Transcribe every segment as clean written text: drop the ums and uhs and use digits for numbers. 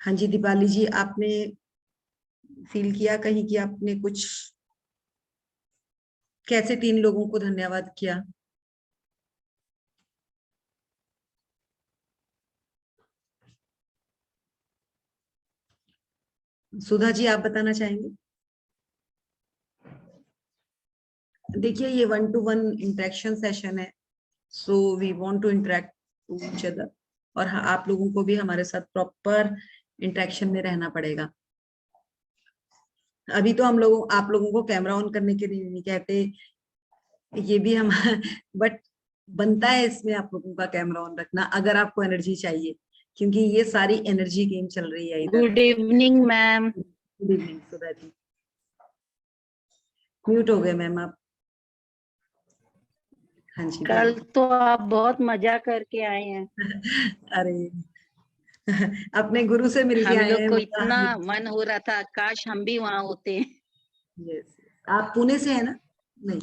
हाँ जी दीपाली जी, आपने फील किया कहीं कि आपने कुछ, कैसे 3 लोगों को धन्यवाद किया? सुधा जी, आप बताना चाहेंगे? देखिए, ये 1-to-1 इंटरेक्शन सेशन है, so we want to interact to each other, और हाँ, आप लोगों को भी हमारे साथ प्रॉपर इंटरेक्शन में रहना पड़ेगा। अभी तो हम लोग आप लोगों को कैमरा ऑन करने के लिए नहीं कहते, ये भी हम बट बनता है इसमें आप लोगों का कैमरा ऑन रखना अगर आपको एनर्जी चाहिए, क्योंकि ये सारी एनर्जी गेम चल रही है इधर। Good evening ma'am. Good evening Sudha ji. Mute हो गए मैम आप। हाँ जी कल बोलिए। तो आप बहुत मजा करके आए हैं। अरे अपने गुरु से मिलके हम आए लोग हैं को मजा। इतना मन हो रहा था, काश हम भी वहां होते। यस, आप पुणे से है ना? नहीं,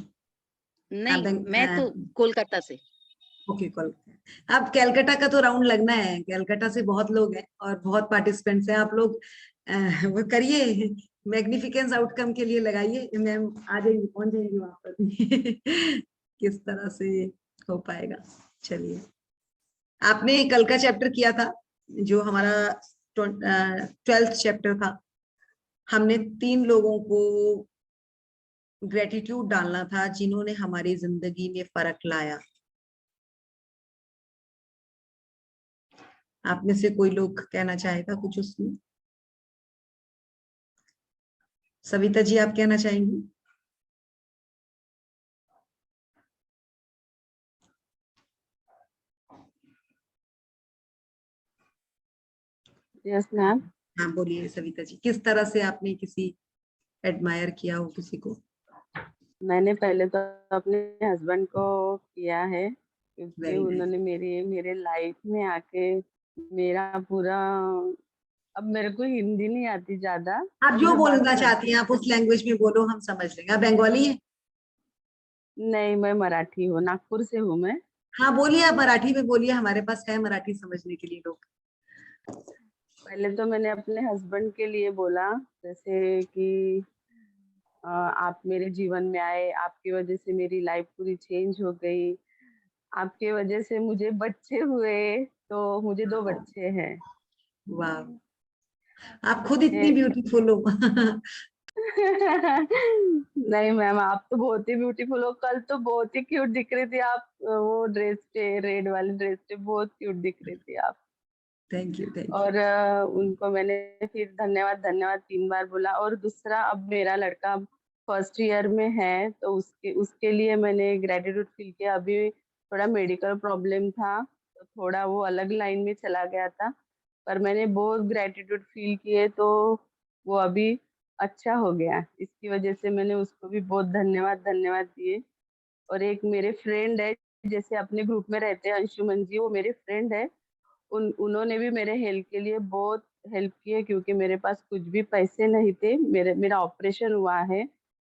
आप नहीं, मैं तो कोलकाता से। Okay call. अब कैलकाटा का तो राउंड लगना है, कैलकाटा से बहुत लोग हैं और बहुत पार्टिसिपेंट्स हैं। आप लोग वो करिए, मैग्निफिकेंस आउटकम के लिए लगाइए, मैम आ जाएंगी, पहुंच जाएंगी वहां पर किस तरह से हो पाएगा। चलिए, आपने कल का चैप्टर किया था जो हमारा 12th चैप्टर था। हमने 3 लोगों को ग्रेटिट्यूड डालना था जिन्होंने हमारी जिंदगी में फर्क लाया। आप में से कोई लोग कहना चाहेगा कुछ उसमें? सविता जी, आप कहना चाहेंगी? Yes ma'am. हाँ बोलिए सविता जी, किस तरह से आपने किसी एडमायर किया हो किसी को? मैंने पहले तो अपने हस्बैंड को किया है, क्योंकि वेरी नाइस। उन्होंने मेरे लाइफ में आके मेरा पूरा, अब मेरे को हिंदी नहीं आती ज्यादा, आप पर जो मैं बात बोलना चाहती करती हैं आप उस लैंग्वेज में बोलो, हम समझ लेंगे। आप बंगाली हैं? नहीं, मैं मराठी हूँ, नागपुर से हूँ मैं। हाँ बोलिए, आप मराठी में बोलिए, हमारे पास है मराठी समझने के लिए लोग। पहले तो मैंने अपने हस्बैंड के लिए बोला, जैसे कि आप मेरे जीवन में आए, आपकी वजह से मेरी लाइफ पूरी चेंज हो गई, आपके वजह से मुझे बच्चे हुए, तो मुझे 2 बच्चे हैं। वाह, आप खुद इतनी ब्यूटीफुल हो नहीं मैम, आप तो बहुत ही ब्यूटीफुल हो। कल तो बहुत ही क्यूट दिख रही थी आप, वो ड्रेस पे, रेड वाली ड्रेस पे बहुत क्यूट दिख रही थी आप। Thank you thank you. और उनको मैंने फिर धन्यवाद धन्यवाद 3 बार बोला। और दूसरा, अब मेरा लड़का फर्स्ट ईयर में है, तो उसके उसके लिए मैंने ग्रेटिट्यूड फील किया। अभी थोड़ा मेडिकल प्रॉब्लम था, तो थोड़ा वो अलग लाइन में चला गया था, पर मैंने बहुत ग्रेटिट्यूड फील किए, तो वो अभी अच्छा हो गया। इसकी वजह से मैंने उसको भी बहुत धन्यवाद धन्यवाद दिए। और एक मेरे फ्रेंड है, जैसे अपने ग्रुप में रहते हैं अंशुमन जी, वो मेरे फ्रेंड है। उन्होंने भी मेरे हेल्थ के लिए बहुत हेल्प की है, क्योंकि मेरे पास कुछ भी पैसे नहीं थे। मेरा ऑपरेशन हुआ है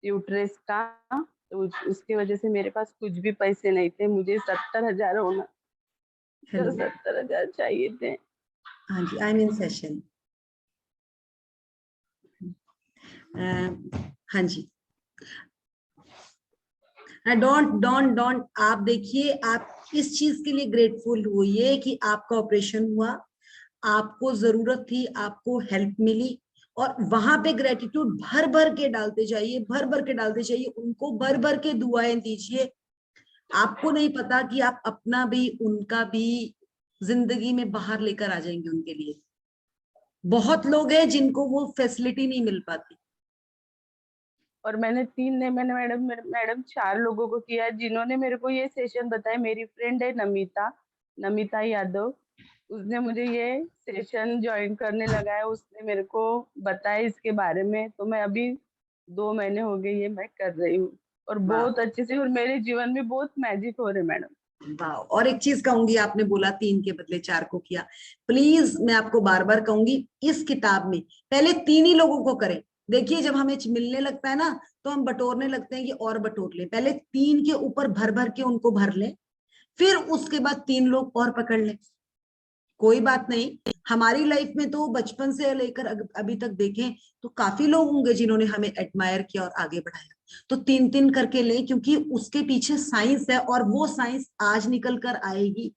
यूट्रेस का, तो उसकी वजह से मेरे पास कुछ भी पैसे नहीं थे। मुझे 70,000 होना, हेलो। 70,000 चाहिए थे। हाँ जी, आई एम इन सेशन। हाँ जी। डोंट डोंट डोंट, आप देखिए, आप इस चीज के लिए ग्रेटफुल होइए कि आपका ऑपरेशन हुआ, आपको जरूरत थी, आपको हेल्प मिली, और वहां पे ग्रेटिट्यूड भर भर के डालते जाइए, भर भर के डालते जाइए, उनको भर भर के दुआएं दीजिए। आपको नहीं पता कि आप अपना भी उनका भी जिंदगी में बाहर लेकर आ जाएंगे उनके लिए। बहुत लोग हैं जिनको वो फैसिलिटी नहीं मिल पाती। और मैंने मैडम 4 लोगों को किया है, जिन्होंने मेरे को ये सेशन बताया। मेरी फ्रेंड है नमिता, नमिता यादव, उसने मुझे ये सेशन ज्वाइन करने लगा है, उसने मेरे को बताया इसके बारे में। तो मैं अभी 2 महीने हो गए ये मैं कर रही हूँ, और वाह बहुत अच्छे से, और मेरे जीवन में बहुत मैजिक हो रहे मैडम। वाह। और एक चीज कहूंगी, आपने बोला 3 के बदले 4 को किया, प्लीज मैं आपको बार बार कहूंगी, इस किताब में पहले 3 ही लोगों को करें। देखिए, जब हमें मिलने लगता है ना, तो हम बटोरने लगते हैं कि और बटोर लें। पहले 3 के ऊपर भर भर के उनको भर लें, फिर उसके बाद 3 लोग और पकड़ लें। कोई बात नहीं, हमारी लाइफ में तो बचपन से लेकर अभी तक देखें तो काफी लोग होंगे जिन्होंने हमें एडमायर किया और आगे बढ़ाया। तो 3-3 करके लें, क्योंकि उसके पीछे साइंस है, और वो साइंस आज निकल कर आएगी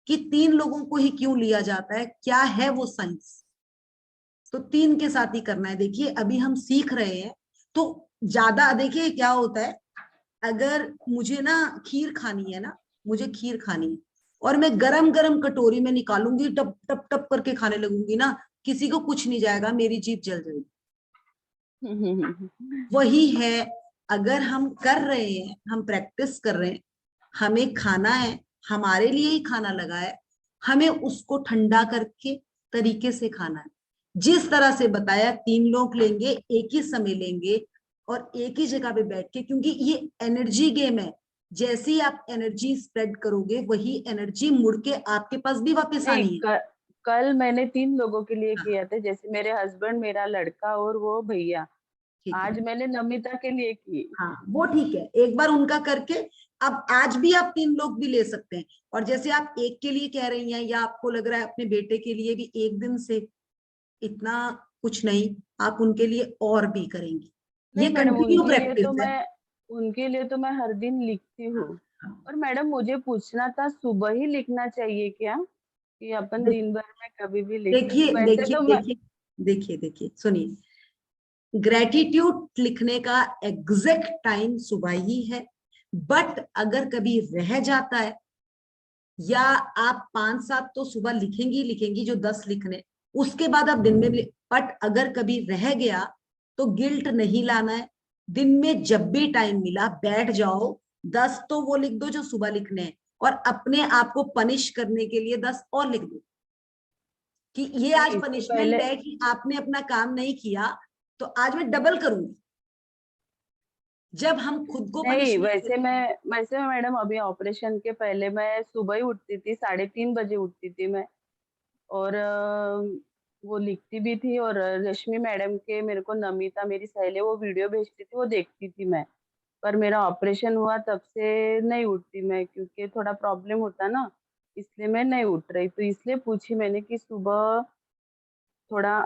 कि 3 लोगों को ही क्यों लिया जाता है, क्या है वो साइंस। तो 3 के साथ ही करना है। देखिए अभी हम सीख रहे हैं, तो ज्यादा देखिए क्या होता है, अगर मुझे ना खीर खानी है ना, मुझे खीर खानी है और मैं गरम गरम कटोरी में निकालूंगी, टप टप टप करके खाने लगूंगी ना, किसी को कुछ नहीं जाएगा, मेरी जीभ जल जाएगी। वही है, अगर हम कर रहे हैं, हम प्रैक्टिस कर रहे हैं, हमें खाना है, हमारे लिए ही खाना लगा है, हमें उसको ठंडा करके तरीके से खाना है। जिस तरह से बताया, 3 लोग लेंगे, एक ही समय लेंगे और एक ही जगह पे बैठ के, क्योंकि ये एनर्जी गेम है। जैसे ही आप एनर्जी स्प्रेड करोगे, वही एनर्जी मुड़ के आपके पास भी वापस आनी है। कल मैंने 3 लोगों के लिए हाँ। किया था, जैसे मेरे हस्बैंड, मेरा लड़का और वो भैया। आज मैंने नमिता के लिए की। हाँ वो ठीक है, एक बार उनका करके, अब आज भी आप 3 लोग भी ले सकते हैं। और जैसे आप एक के लिए कह रही हैं, या आपको लग रहा है अपने बेटे के लिए भी एक दिन से इतना कुछ नहीं, आप उनके लिए और भी करेंगी। ये नहीं मैडम, कंटिन्यू प्रैक्टिस है। उनके लिए तो मैं हर दिन लिखती हूँ। और मैडम मुझे पूछना था, सुबह ही लिखना चाहिए क्या, कि अपन दिन भर में कभी भी लिख सकते? देखिए वैसे देखिए तो देखिए देखिए देखिए सुनिए, ग्रेटिट्यूड लिखने का एग्जैक्ट टाइम सुबह ही है, बट अगर कभी रह जाता है, या आप 5-7 तो सुबह लिखेंगी लिखेंगी जो 10 लिखने, उसके बाद आप दिन में भी, बट अगर कभी रह गया तो गिल्ट नहीं लाना है। दिन में जब भी टाइम मिला बैठ जाओ, 10 तो वो लिख दो जो सुबह लिखने हैं, और अपने आप को पनिश करने के लिए 10 और लिख दो, कि ये आज इससे पनिशमेंट पहले है कि आपने अपना काम नहीं किया, तो आज मैं डबल करूंगी। जब हम खुद को नहीं, पनिशमेंट देते हैं। वैसे मैडम अभी ऑपरेशन के पहले मैं सुबह ही उठती थी, 3:30 बजे उठती थी मैं। और वो लिखती भी थी, और रश्मि मैडम के, मेरे को नमिता मेरी सहेली वो वीडियो भेजती थी, वो देखती थी मैं। पर मेरा ऑपरेशन हुआ तब से नहीं उठती मैं, क्योंकि थोड़ा प्रॉब्लम होता ना, इसलिए मैं नहीं उठ रही। तो इसलिए पूछी मैंने कि सुबह थोड़ा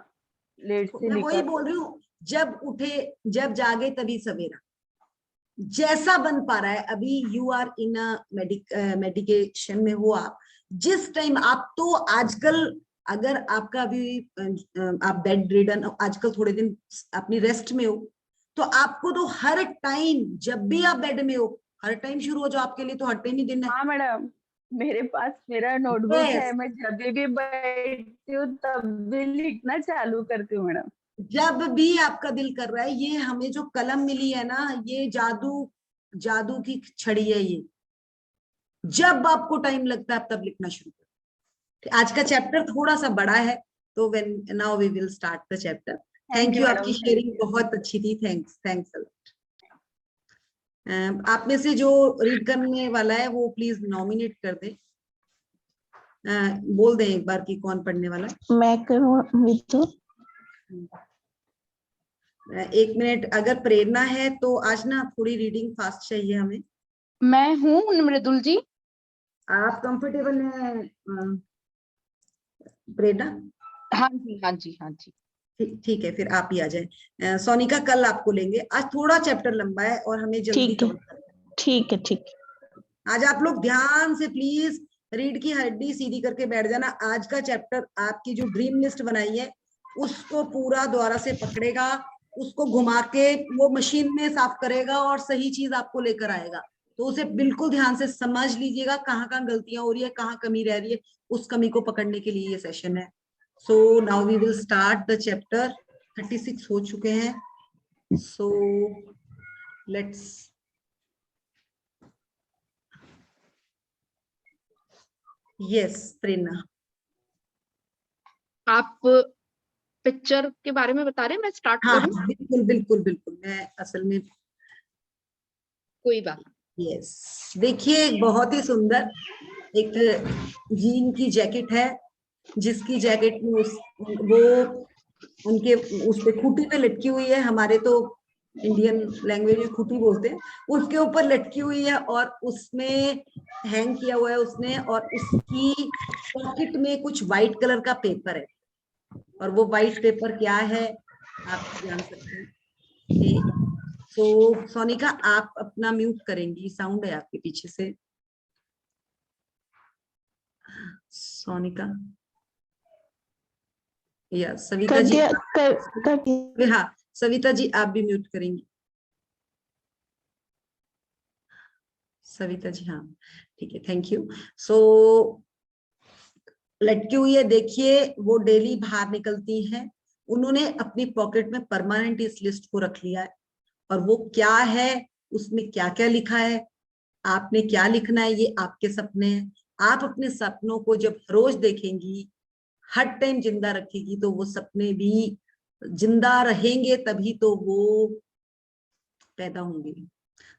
लेट से मैं लिखा वही बोल रही हूँ, जब उठे जब जागे तभी सवेरा, जैसा बन पा रहा है। अभी यू आर इन मेडिकेशन में हो आप, जिस टाइम आप तो आजकल, अगर आपका अभी आप बेड रिडन, आजकल थोड़े दिन अपनी रेस्ट में हो, तो आपको तो हर टाइम, जब भी आप बेड में हो, हर टाइम शुरू हो जाओ, आपके लिए तो हर टाइम ही दिन है। हाँ मैडम, मेरे पास मेरा नोटबुक है, yes, मैं जब भी बैठती हूँ तब भी लिखना चालू करती हूँ मैडम। जब भी आपका दिल कर रहा है, ये हमें जो कलम मिली है ना, ये जादू जादू की छड़ी है ये, जब आपको टाइम लगता है तब लिखना शुरू करो। आज का चैप्टर थोड़ा सा बड़ा है, तो when now we will start the chapter. Thank thank you you, आपकी मैडम, थैंक शेयरिंग यू। बहुत अच्छी थी, थैंक्स थैंक्स अ लॉट। आप में से जो रीड करने वाला है वो प्लीज नॉमिनेट कर दे, बोल दें एक बार कि कौन पढ़ने वाला है। मैं करूँ तो 1 मिनट, अगर प्रेरणा है तो आज ना थोड़ी रीडिंग फास्ट चाहिए हमें। मैं हूँ मृदुल जी। आप कंफर्टेबल हैं प्रेरणा? हाँ जी, हाँ जी, हाँ जी। ठीक है, फिर आप ही आ जाए। सोनिका कल आपको लेंगे, आज थोड़ा चैप्टर लंबा है और हमें जल्दी ठीक है, कवर करना है। ठीक है, ठीक है। आज आप लोग ध्यान से प्लीज रीड की हड्डी सीधी करके बैठ जाना। आज का चैप्टर आपकी जो ड्रीम लिस्ट बनाई है उसको पूरा द्वारा से पकड़ेगा, उसको घुमा के वो मशीन में साफ करेगा और सही चीज आपको लेकर आएगा। तो उसे बिल्कुल ध्यान से समझ लीजिएगा, कहाँ कहाँ गलतियां हो रही है, कहाँ कमी रह रही है, उस कमी को पकड़ने के लिए ये सेशन है। So now we will start the chapter. 36 हो चुके हैं, सो लेट्स। यस प्रेरणा, आप पिक्चर के बारे में बता रहे हैं, मैं स्टार्ट हाँ करूं? बिल्कुल बिल्कुल बिल्कुल, मैं असल में, कोई बात। यस देखिए, बहुत ही सुंदर एक जीन की जैकेट है, जिसकी जैकेट में वो उनके उस पे खूंटी पे लटकी हुई है। हमारे तो इंडियन लैंग्वेज में खूटी बोलते हैं, उसके ऊपर लटकी हुई है और उसमें हैंग किया हुआ है उसने, और उसकी पॉकेट में कुछ व्हाइट कलर का पेपर है, और वो व्हाइट पेपर क्या है आप जान सकते हैं। तो सोनिका आप अपना म्यूट करेंगी, साउंड है आपके पीछे से। सोनिका या सविता जी, हाँ सविता जी आप भी म्यूट करेंगी। सविता जी हाँ ठीक है, थैंक यू। सो लटकी हुई है, देखिए वो डेली बाहर निकलती हैं, उन्होंने अपनी पॉकेट में परमानेंट इस लिस्ट को रख लिया है, और वो क्या है, उसमें क्या क्या लिखा है, आपने क्या लिखना है, ये आपके सपने हैं। आप अपने सपनों को जब रोज देखेंगी, हर टाइम जिंदा रखेगी, तो वो सपने भी जिंदा रहेंगे, तभी तो वो पैदा होंगे।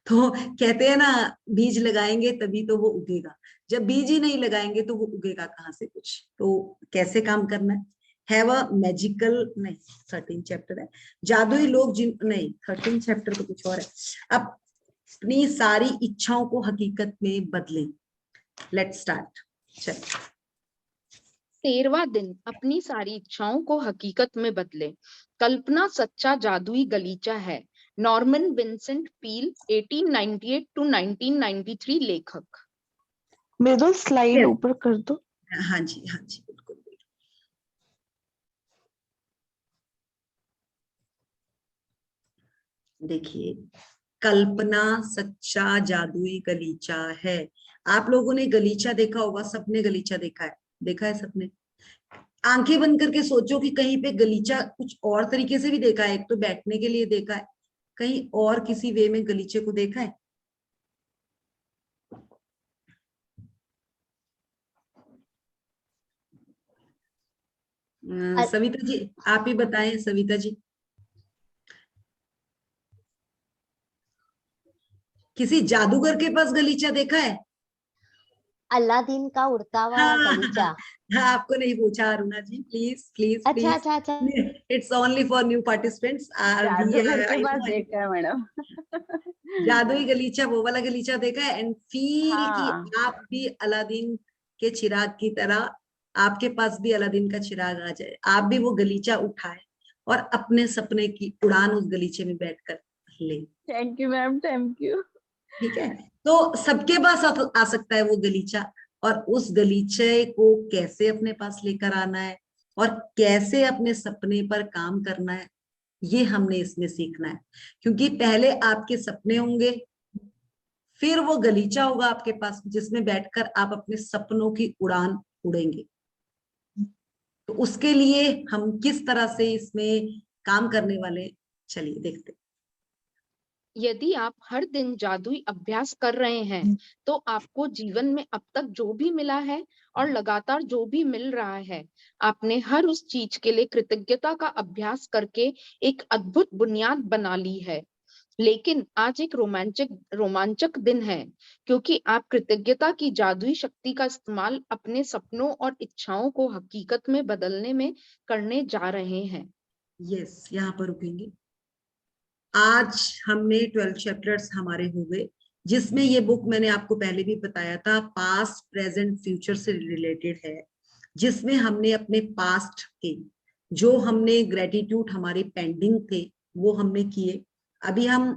तो कहते हैं ना, बीज लगाएंगे तभी तो वो उगेगा, जब बीज ही नहीं लगाएंगे तो वो उगेगा कहाँ से कुछ। तो कैसे काम करना है, हैव अ मैजिकल, नहीं 13 चैप्टर है, जादुई लोग जिन, नहीं 13 चैप्टर तो कुछ और है। अब अपनी सारी इच्छाओं को हकीकत में बदलें। Let's start. चल 13वां दिन, अपनी सारी इच्छाओं को हकीकत में बदले। कल्पना सच्चा जादुई गलीचा है। नॉर्मन विंसेंट पील, 1898 टू 1993 लेखक। मेरे दो स्लाइड ऊपर कर दो। हाँ जी बिल्कुल। देखिए, कल्पना सच्चा जादुई गलीचा है। आप लोगों ने गलीचा देखा होगा, सबने गलीचा देखा है सबने। आंखें बंद करके सोचो कि कहीं पे गलीचा कुछ और तरीके से भी देखा है, एक तो बैठने के लिए देखा है, कहीं और किसी वे में गलीचे को देखा है। सविता जी आप ही बताएं, सविता जी किसी जादूगर के पास गलीचा देखा है? अलादीन का उड़ता हुआ गलीचा। हाँ आपको नहीं पूछा अरुणा जी, प्लीज प्लीज अच्छा प्लीज, अच्छा अच्छा। It's only for new participants. जादूगर के पास देखा है मैडम। जादुई गलीचा वो वाला गलीचा देखा है, एंड फील कि हाँ। आप भी अलादीन के चिराग की तरह, आपके पास भी अलादीन का चिराग आ जाए, आप भी वो गलीचा उठाए और अपने सपने की उड़ान उस गलीचे में बैठकर ले। Thank you ma'am, thank you. ठीक है, तो सबके पास आ सकता है वो गलीचा, और उस गलीचे को कैसे अपने पास लेकर आना है और कैसे अपने सपने पर काम करना है, ये हमने इसमें सीखना है। क्योंकि पहले आपके सपने होंगे, फिर वो गलीचा होगा आपके पास जिसमें बैठकर आप अपने सपनों की उड़ान उड़ेंगे। तो उसके लिए हम किस तरह से इसमें काम करने वाले, चलिए देखते हैं। यदि आप हर दिन जादुई अभ्यास कर रहे हैं, तो आपको जीवन में अब तक जो भी मिला है और लगातार जो भी मिल रहा है, आपने हर उस चीज के लिए कृतज्ञता का अभ्यास करके एक अद्भुत बुनियाद बना ली है। लेकिन आज एक रोमांचक दिन है, क्योंकि आप कृतज्ञता की जादुई शक्ति का इस्तेमाल अपने सपनों और इच्छाओं को हकीकत में बदलने में करने जा रहे हैं। यस, यहाँ पर रुकेंगे। आज हमने 12 चैप्टर्स हमारे हो गए, जिसमें ये बुक मैंने आपको पहले भी बताया था, पास्ट प्रेजेंट फ्यूचर से रिलेटेड है, जिसमें हमने अपने पास्ट के जो हमने ग्रेटिट्यूड हमारे पेंडिंग थे वो हमने किए। अभी हम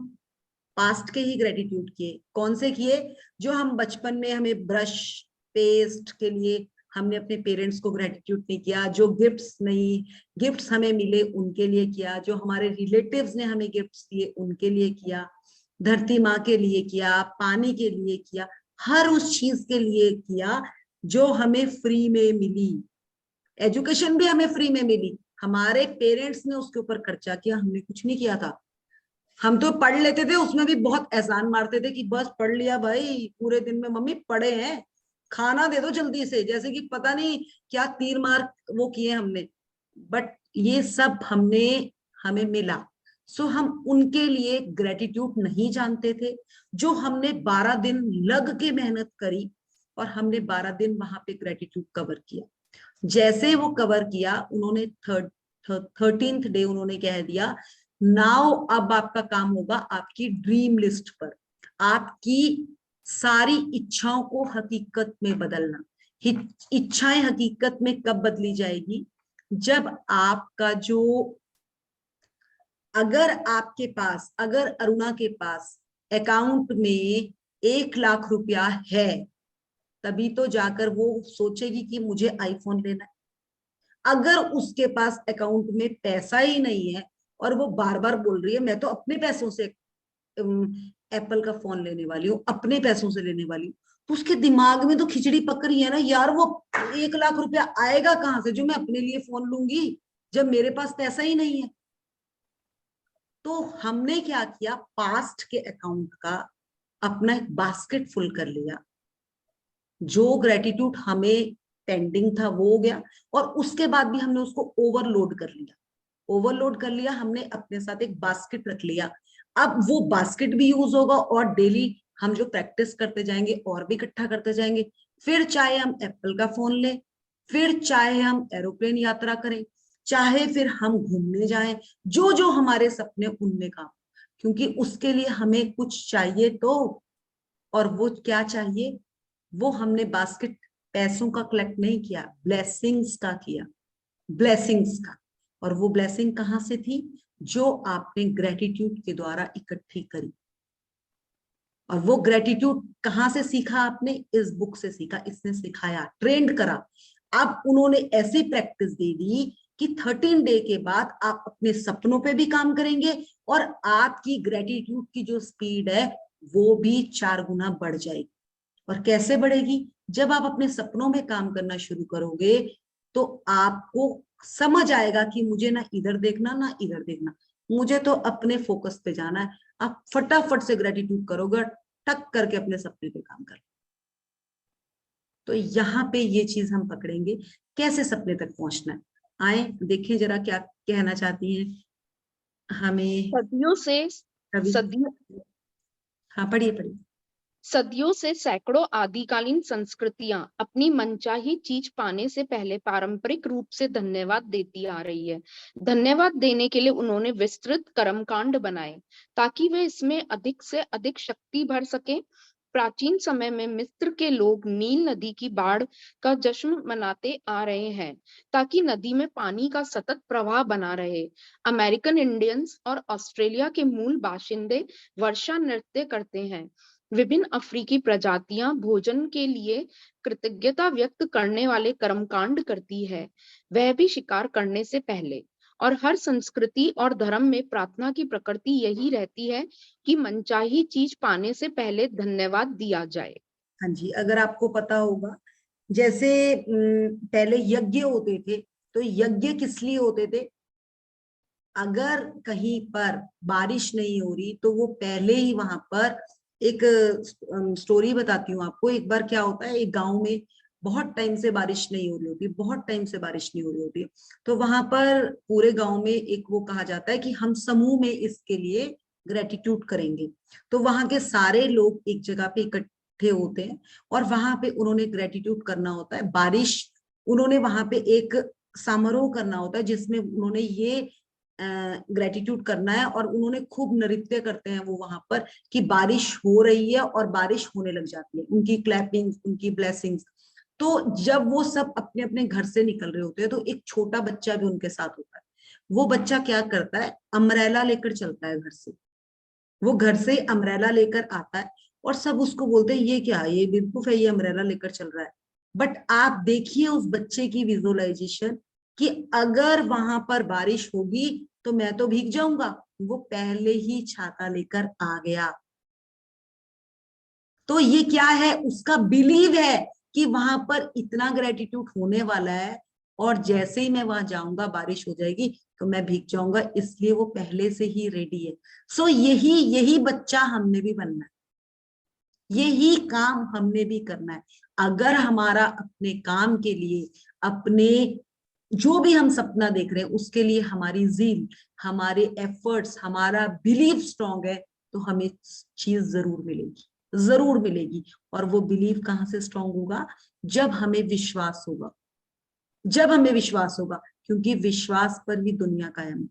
पास्ट के ही ग्रेटिट्यूड किए। कौन से किए? जो हम बचपन में हमें ब्रश पेस्ट के लिए हमने अपने पेरेंट्स को ग्रेटिट्यूड नहीं किया, जो गिफ्ट्स हमें मिले उनके लिए किया, जो हमारे रिलेटिव्स ने हमें गिफ्ट्स दिए उनके लिए किया, धरती माँ के लिए किया, पानी के लिए किया, हर उस चीज के लिए किया जो हमें फ्री में मिली। एजुकेशन भी हमें फ्री में मिली, हमारे पेरेंट्स ने उसके ऊपर खर्चा किया, हमने कुछ नहीं किया था। हम तो पढ़ लेते थे, उसमें भी बहुत एहसान मारते थे कि बस पढ़ लिया भाई, पूरे दिन में मम्मी पढ़े हैं, खाना दे दो जल्दी से, जैसे कि पता नहीं क्या तीर मार वो किए हमने। बट ये सब हमें मिला, सो हम उनके लिए ग्रेटिट्यूड नहीं जानते थे, जो हमने 12 दिन लग के मेहनत करी, और हमने 12 दिन वहां पे ग्रेटिट्यूड कवर किया। जैसे वो कवर किया, उन्होंने 13th डे उन्होंने कह दिया नाउ अब आपका काम होगा आपकी ड्रीम लिस्ट पर आपकी सारी इच्छाओं को हकीकत में बदलना। इच्छाएं हकीकत में कब बदली जाएगी? जब आपका जो, अगर आपके पास, अगर अरुणा के पास अकाउंट में 1 लाख रुपया है, तभी तो जाकर वो सोचेगी कि मुझे आईफोन लेना है। अगर उसके पास अकाउंट में पैसा ही नहीं है और वो बार बार बोल रही है मैं तो अपने पैसों से एप्पल का फोन लेने वाली हूँ, अपने पैसों से लेने वाली हूँ, तो उसके दिमाग में तो खिचड़ी पक रही है ना यार, वो 1 लाख रुपया आएगा कहाँ से जो मैं अपने लिए फोन लूंगी जब मेरे पास पैसा ही नहीं है। तो हमने क्या किया, पास्ट के अकाउंट का अपना एक बास्केट फुल कर लिया। जो ग्रेटिट्यूड हमें पेंडिंग था वो हो गया, और उसके बाद भी हमने उसको ओवरलोड कर लिया। ओवरलोड कर लिया हमने, अपने साथ एक बास्केट रख लिया। अब वो बास्केट भी यूज होगा और डेली हम जो प्रैक्टिस करते जाएंगे और भी इकट्ठा करते जाएंगे। फिर चाहे हम एप्पल का फोन लें, फिर चाहे हम एरोप्लेन यात्रा करें, चाहे फिर हम घूमने जाएं, जो जो हमारे सपने उनमें काम, क्योंकि उसके लिए हमें कुछ चाहिए तो, और वो क्या चाहिए, वो हमने बास्केट पैसों का कलेक्ट नहीं किया, ब्लेसिंग्स का किया, ब्लेसिंग्स का। और वो ब्लेसिंग कहाँ से थी? जो आपने ग्रेटिट्यूड के द्वारा इकट्ठी करी। और वो ग्रेटिट्यूड कहाँ से सीखा आपने? इस बुक से सीखा, इसने सिखाया, ट्रेंड करा। अब उन्होंने ऐसी प्रैक्टिस दे दी कि 13 डे के बाद आप अपने सपनों पे भी काम करेंगे और आपकी ग्रेटिट्यूड की जो स्पीड है वो भी 4 गुना बढ़ जाएगी। और कैसे बढ़ेगी? जब आप अपने सपनों में काम करना शुरू करोगे तो आपको समझ आएगा कि मुझे ना इधर देखना ना इधर देखना, मुझे तो अपने फोकस पे जाना है। आप फटाफट से ग्रेटिट्यूड करोगे, टक करके अपने सपने पे काम कर। तो यहाँ पे ये चीज हम पकड़ेंगे, कैसे सपने तक पहुंचना है। आए देखें जरा क्या कहना चाहती हैं हमें सदियों से कवि। सदियों हाँ पढ़िए पढ़िए। सदियों से सैकड़ों आदिकालीन संस्कृतियां अपनी मनचाही चीज पाने से पहले पारंपरिक रूप से धन्यवाद देती आ रही है। धन्यवाद देने के लिए उन्होंने विस्तृत कर्मकांड बनाए ताकि वे इसमें अधिक से अधिक शक्ति भर सके। प्राचीन समय में मिस्र के लोग नील नदी की बाढ़ का जश्न मनाते आ रहे हैं ताकि नदी में पानी का सतत प्रवाह बना रहे। अमेरिकन इंडियंस और ऑस्ट्रेलिया के मूल बाशिंदे वर्षा नृत्य करते हैं। विभिन्न अफ्रीकी प्रजातियां भोजन के लिए कृतज्ञता व्यक्त करने वाले कर्मकांड करती है, वह भी शिकार करने से पहले। और हर संस्कृति और धर्म में प्रार्थना की प्रकृति यही रहती है कि मनचाही चीज पाने से पहले धन्यवाद दिया जाए। हाँ जी, अगर आपको पता होगा जैसे पहले यज्ञ होते थे, तो यज्ञ किस लिए होते थे? अगर कहीं पर बारिश नहीं हो रही तो वो पहले ही वहां पर एक स्टोरी बताती हूँ आपको। एक बार क्या होता है, एक गांव में बहुत टाइम से बारिश नहीं हो रही होती, बहुत टाइम से बारिश नहीं हो रही होती, तो वहां पर पूरे गांव में एक वो कहा जाता है कि हम समूह में इसके लिए ग्रेटिट्यूड करेंगे। तो वहां के सारे लोग एक जगह पे इकट्ठे होते हैं और वहां पे उन्होंने ग्रेटिट्यूड करना होता है। बारिश, उन्होंने वहां पे एक समारोह करना होता है जिसमें उन्होंने ये ग्रेटिट्यूड करना है, और उन्होंने खूब नृत्य करते हैं वो वहां पर कि बारिश हो रही है और बारिश होने लग जाती है, उनकी क्लैपिंग, उनकी ब्लेसिंग्स। तो जब वो सब अपने अपने घर से निकल रहे होते हैं तो एक छोटा बच्चा भी उनके साथ होता है। वो बच्चा क्या करता है, अम्ब्रेला लेकर चलता है घर से। वो घर से अम्ब्रेला लेकर आता है और सब उसको बोलते हैं ये क्या है, ये बेवकूफ है, ये अम्ब्रेला लेकर चल रहा है। बट आप देखिए उस बच्चे की विजुअलाइजेशन कि अगर वहां पर बारिश होगी तो मैं तो भीग जाऊंगा, वो पहले ही छाता लेकर आ गया। तो ये क्या है, उसका बिलीव है कि वहां पर इतना ग्रेटिट्यूड होने वाला है और जैसे ही मैं वहां जाऊंगा बारिश हो जाएगी तो मैं भीग जाऊंगा, इसलिए वो पहले से ही रेडी है। सो यही बच्चा हमने भी बनना है, यही काम हमने भी करना है। अगर हमारा अपने काम के लिए, अपने जो भी हम सपना देख रहे हैं उसके लिए हमारी ज़ील, हमारे एफर्ट्स, हमारा बिलीव स्ट्रांग है तो हमें चीज जरूर मिलेगी, जरूर मिलेगी। और वो बिलीव कहाँ से स्ट्रांग होगा? जब हमें विश्वास होगा, जब हमें विश्वास होगा, क्योंकि विश्वास पर ही दुनिया कायम है।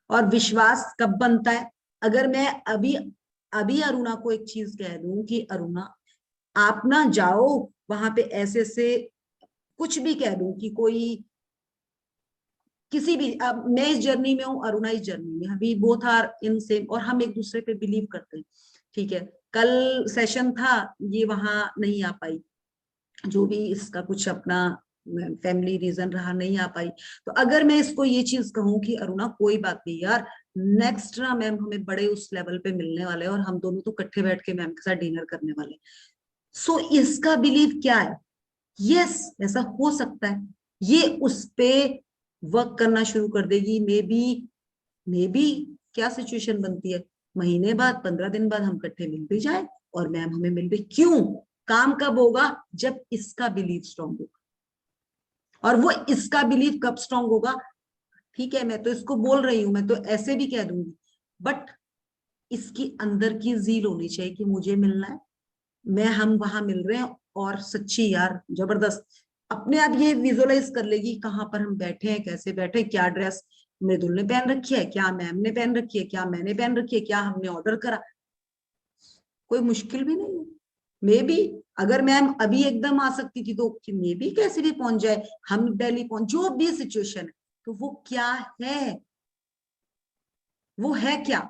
और विश्वास कब बनता है? अगर मैं अभी अभी अरुणा को एक चीज कह दूं कि अरुणा आप ना जाओ वहां पे ऐसे से, कुछ भी कह दूं कि कोई किसी भी, अब मैं इस जर्नी में हूँ, अरुणा इस जर्नी में, अभी बोथ आर इन सेम, और हम एक दूसरे पे बिलीव करते हैं, ठीक है। कल सेशन था, ये वहां नहीं आ पाई, जो भी इसका कुछ अपना फैमिली रीजन रहा, नहीं आ पाई। तो अगर मैं इसको ये चीज कहूँ कि अरुणा कोई बात नहीं यार, नेक्स्ट ना मैम हमें बड़े उस लेवल पे मिलने वाले हैं और हम दोनों तो इकट्ठे बैठ के मैम के साथ डिनर करने वाले हैं। सो इसका बिलीव क्या है? यस, ऐसा हो सकता है, ये उस पे वर्क करना शुरू कर देगी। मे बी क्या सिचुएशन बनती है, महीने बाद 15 दिन बाद हम इकट्ठे मिल भी जाए और मैम हमें मिल भी, क्यों? काम कब होगा? जब इसका बिलीव स्ट्रांग होगा। और वो इसका बिलीव कब स्ट्रांग होगा? ठीक है, मैं तो इसको बोल रही हूं, मैं तो ऐसे भी कह दूंगी, बट इसकी अंदर की जील होनी चाहिए कि मुझे मिलना है, हम वहां मिल रहे हैं, और सच्ची यार जबरदस्त अपने आप ये विजुअलाइज कर लेगी कहाँ पर हम बैठे हैं, कैसे बैठे, क्या ड्रेस मृदुल ने पहन रखी है, क्या मैम ने पहन रखी है, क्या मैंने पहन रखी है, क्या हमने ऑर्डर करा। कोई मुश्किल भी नहीं है। मे बी अगर मैम अभी एकदम आ सकती थी तो मे बी कैसे भी पहुंच जाए, हम दिल्ली पहुंच, जो भी सिचुएशन है, तो वो क्या है, वो है क्या,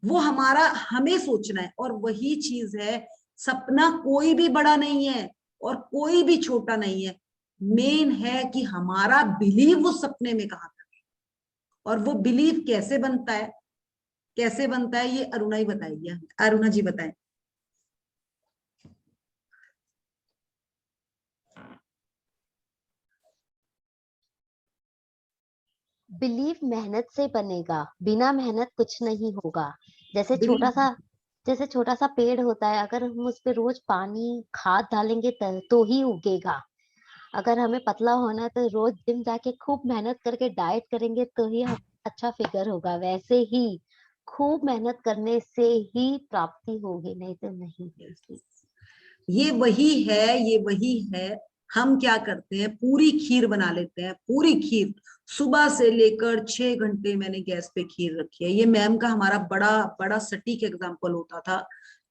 वो हमारा हमें सोचना है। और वही चीज है, सपना कोई भी बड़ा नहीं है और कोई भी छोटा नहीं है, मेन है कि हमारा बिलीव उस सपने में कहाँ तक है। और वो बिलीव कैसे बनता है, कैसे बनता है, ये अरुणा ही बताएगी। अरुणा जी बताएं। बिलीव मेहनत से बनेगा, बिना मेहनत कुछ नहीं होगा। जैसे छोटा बिलीव, सा जैसे छोटा सा पेड़ होता है, अगर हम उस पे रोज पानी खाद डालेंगे तो ही उगेगा। अगर हमें पतला होना है तो रोज जिम जाके खूब मेहनत करके डाइट करेंगे तो ही हम अच्छा फिगर होगा। वैसे ही खूब मेहनत करने से ही प्राप्ति होगी, नहीं तो नहीं। ये वही है, ये वही है। हम क्या करते हैं, पूरी खीर बना लेते हैं, पूरी खीर, सुबह से लेकर 6 घंटे मैंने गैस पे खीर रखी है। ये मैम का हमारा बड़ा बड़ा सटीक एग्जाम्पल होता था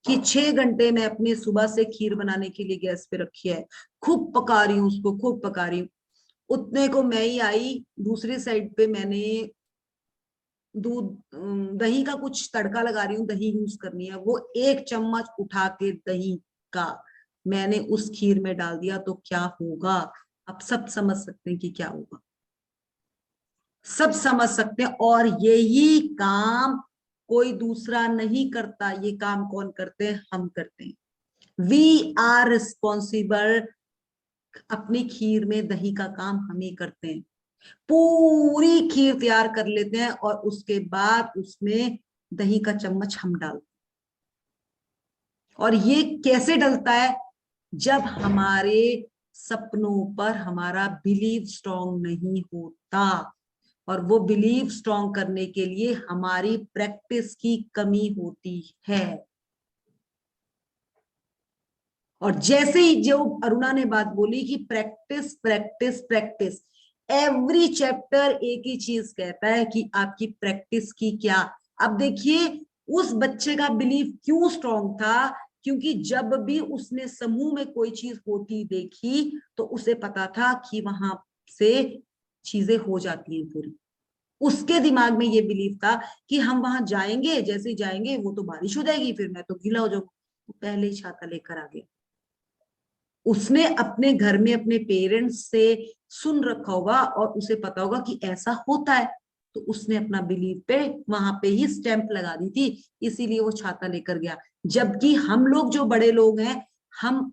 कि 6 घंटे मैं अपने सुबह से खीर बनाने के लिए गैस पे रखी है, खूब पका रही हूँ उसको, खूब पका रही हूँ। उतने को मैं ही आई, दूसरी साइड पे मैंने दूध दही का कुछ तड़का लगा रही हूँ, दही यूज करनी है, वो 1 चम्मच उठा के दही का मैंने उस खीर में डाल दिया, तो क्या होगा? आप सब समझ सकते हैं कि क्या होगा, सब समझ सकते हैं। और यही काम कोई दूसरा नहीं करता, ये काम कौन करते हैं? हम करते हैं। वी आर रिस्पॉन्सिबल, अपनी खीर में दही का काम हम ही करते हैं। पूरी खीर तैयार कर लेते हैं और उसके बाद उसमें दही का चम्मच हम डालते हैं। और ये कैसे डलता है? जब हमारे सपनों पर हमारा बिलीव स्ट्रांग नहीं होता, और वो बिलीव स्ट्रांग करने के लिए हमारी प्रैक्टिस की कमी होती है। और जैसे ही जो अरुणा ने बात बोली कि practice practice practice, every chapter एक ही चीज कहता है कि आपकी प्रैक्टिस की क्या। अब देखिए उस बच्चे का बिलीव क्यों स्ट्रांग था, क्योंकि जब भी उसने समूह में कोई चीज होती देखी तो उसे पता था कि वहां से चीजें हो जाती हैं पूरी। उसके दिमाग में ये बिलीव था कि हम वहां जाएंगे, जैसे ही जाएंगे वो तो बारिश हो जाएगी, फिर मैं तो गीला हो जाऊंगा, तो पहले ही छाता लेकर आ गया। उसने अपने घर में अपने पेरेंट्स से सुन रखा होगा और उसे पता होगा कि ऐसा होता है, तो उसने अपना बिलीव पे वहां पे ही स्टैंप लगा दी थी, इसीलिए वो छाता लेकर गया। जबकि हम लोग जो बड़े लोग हैं, हम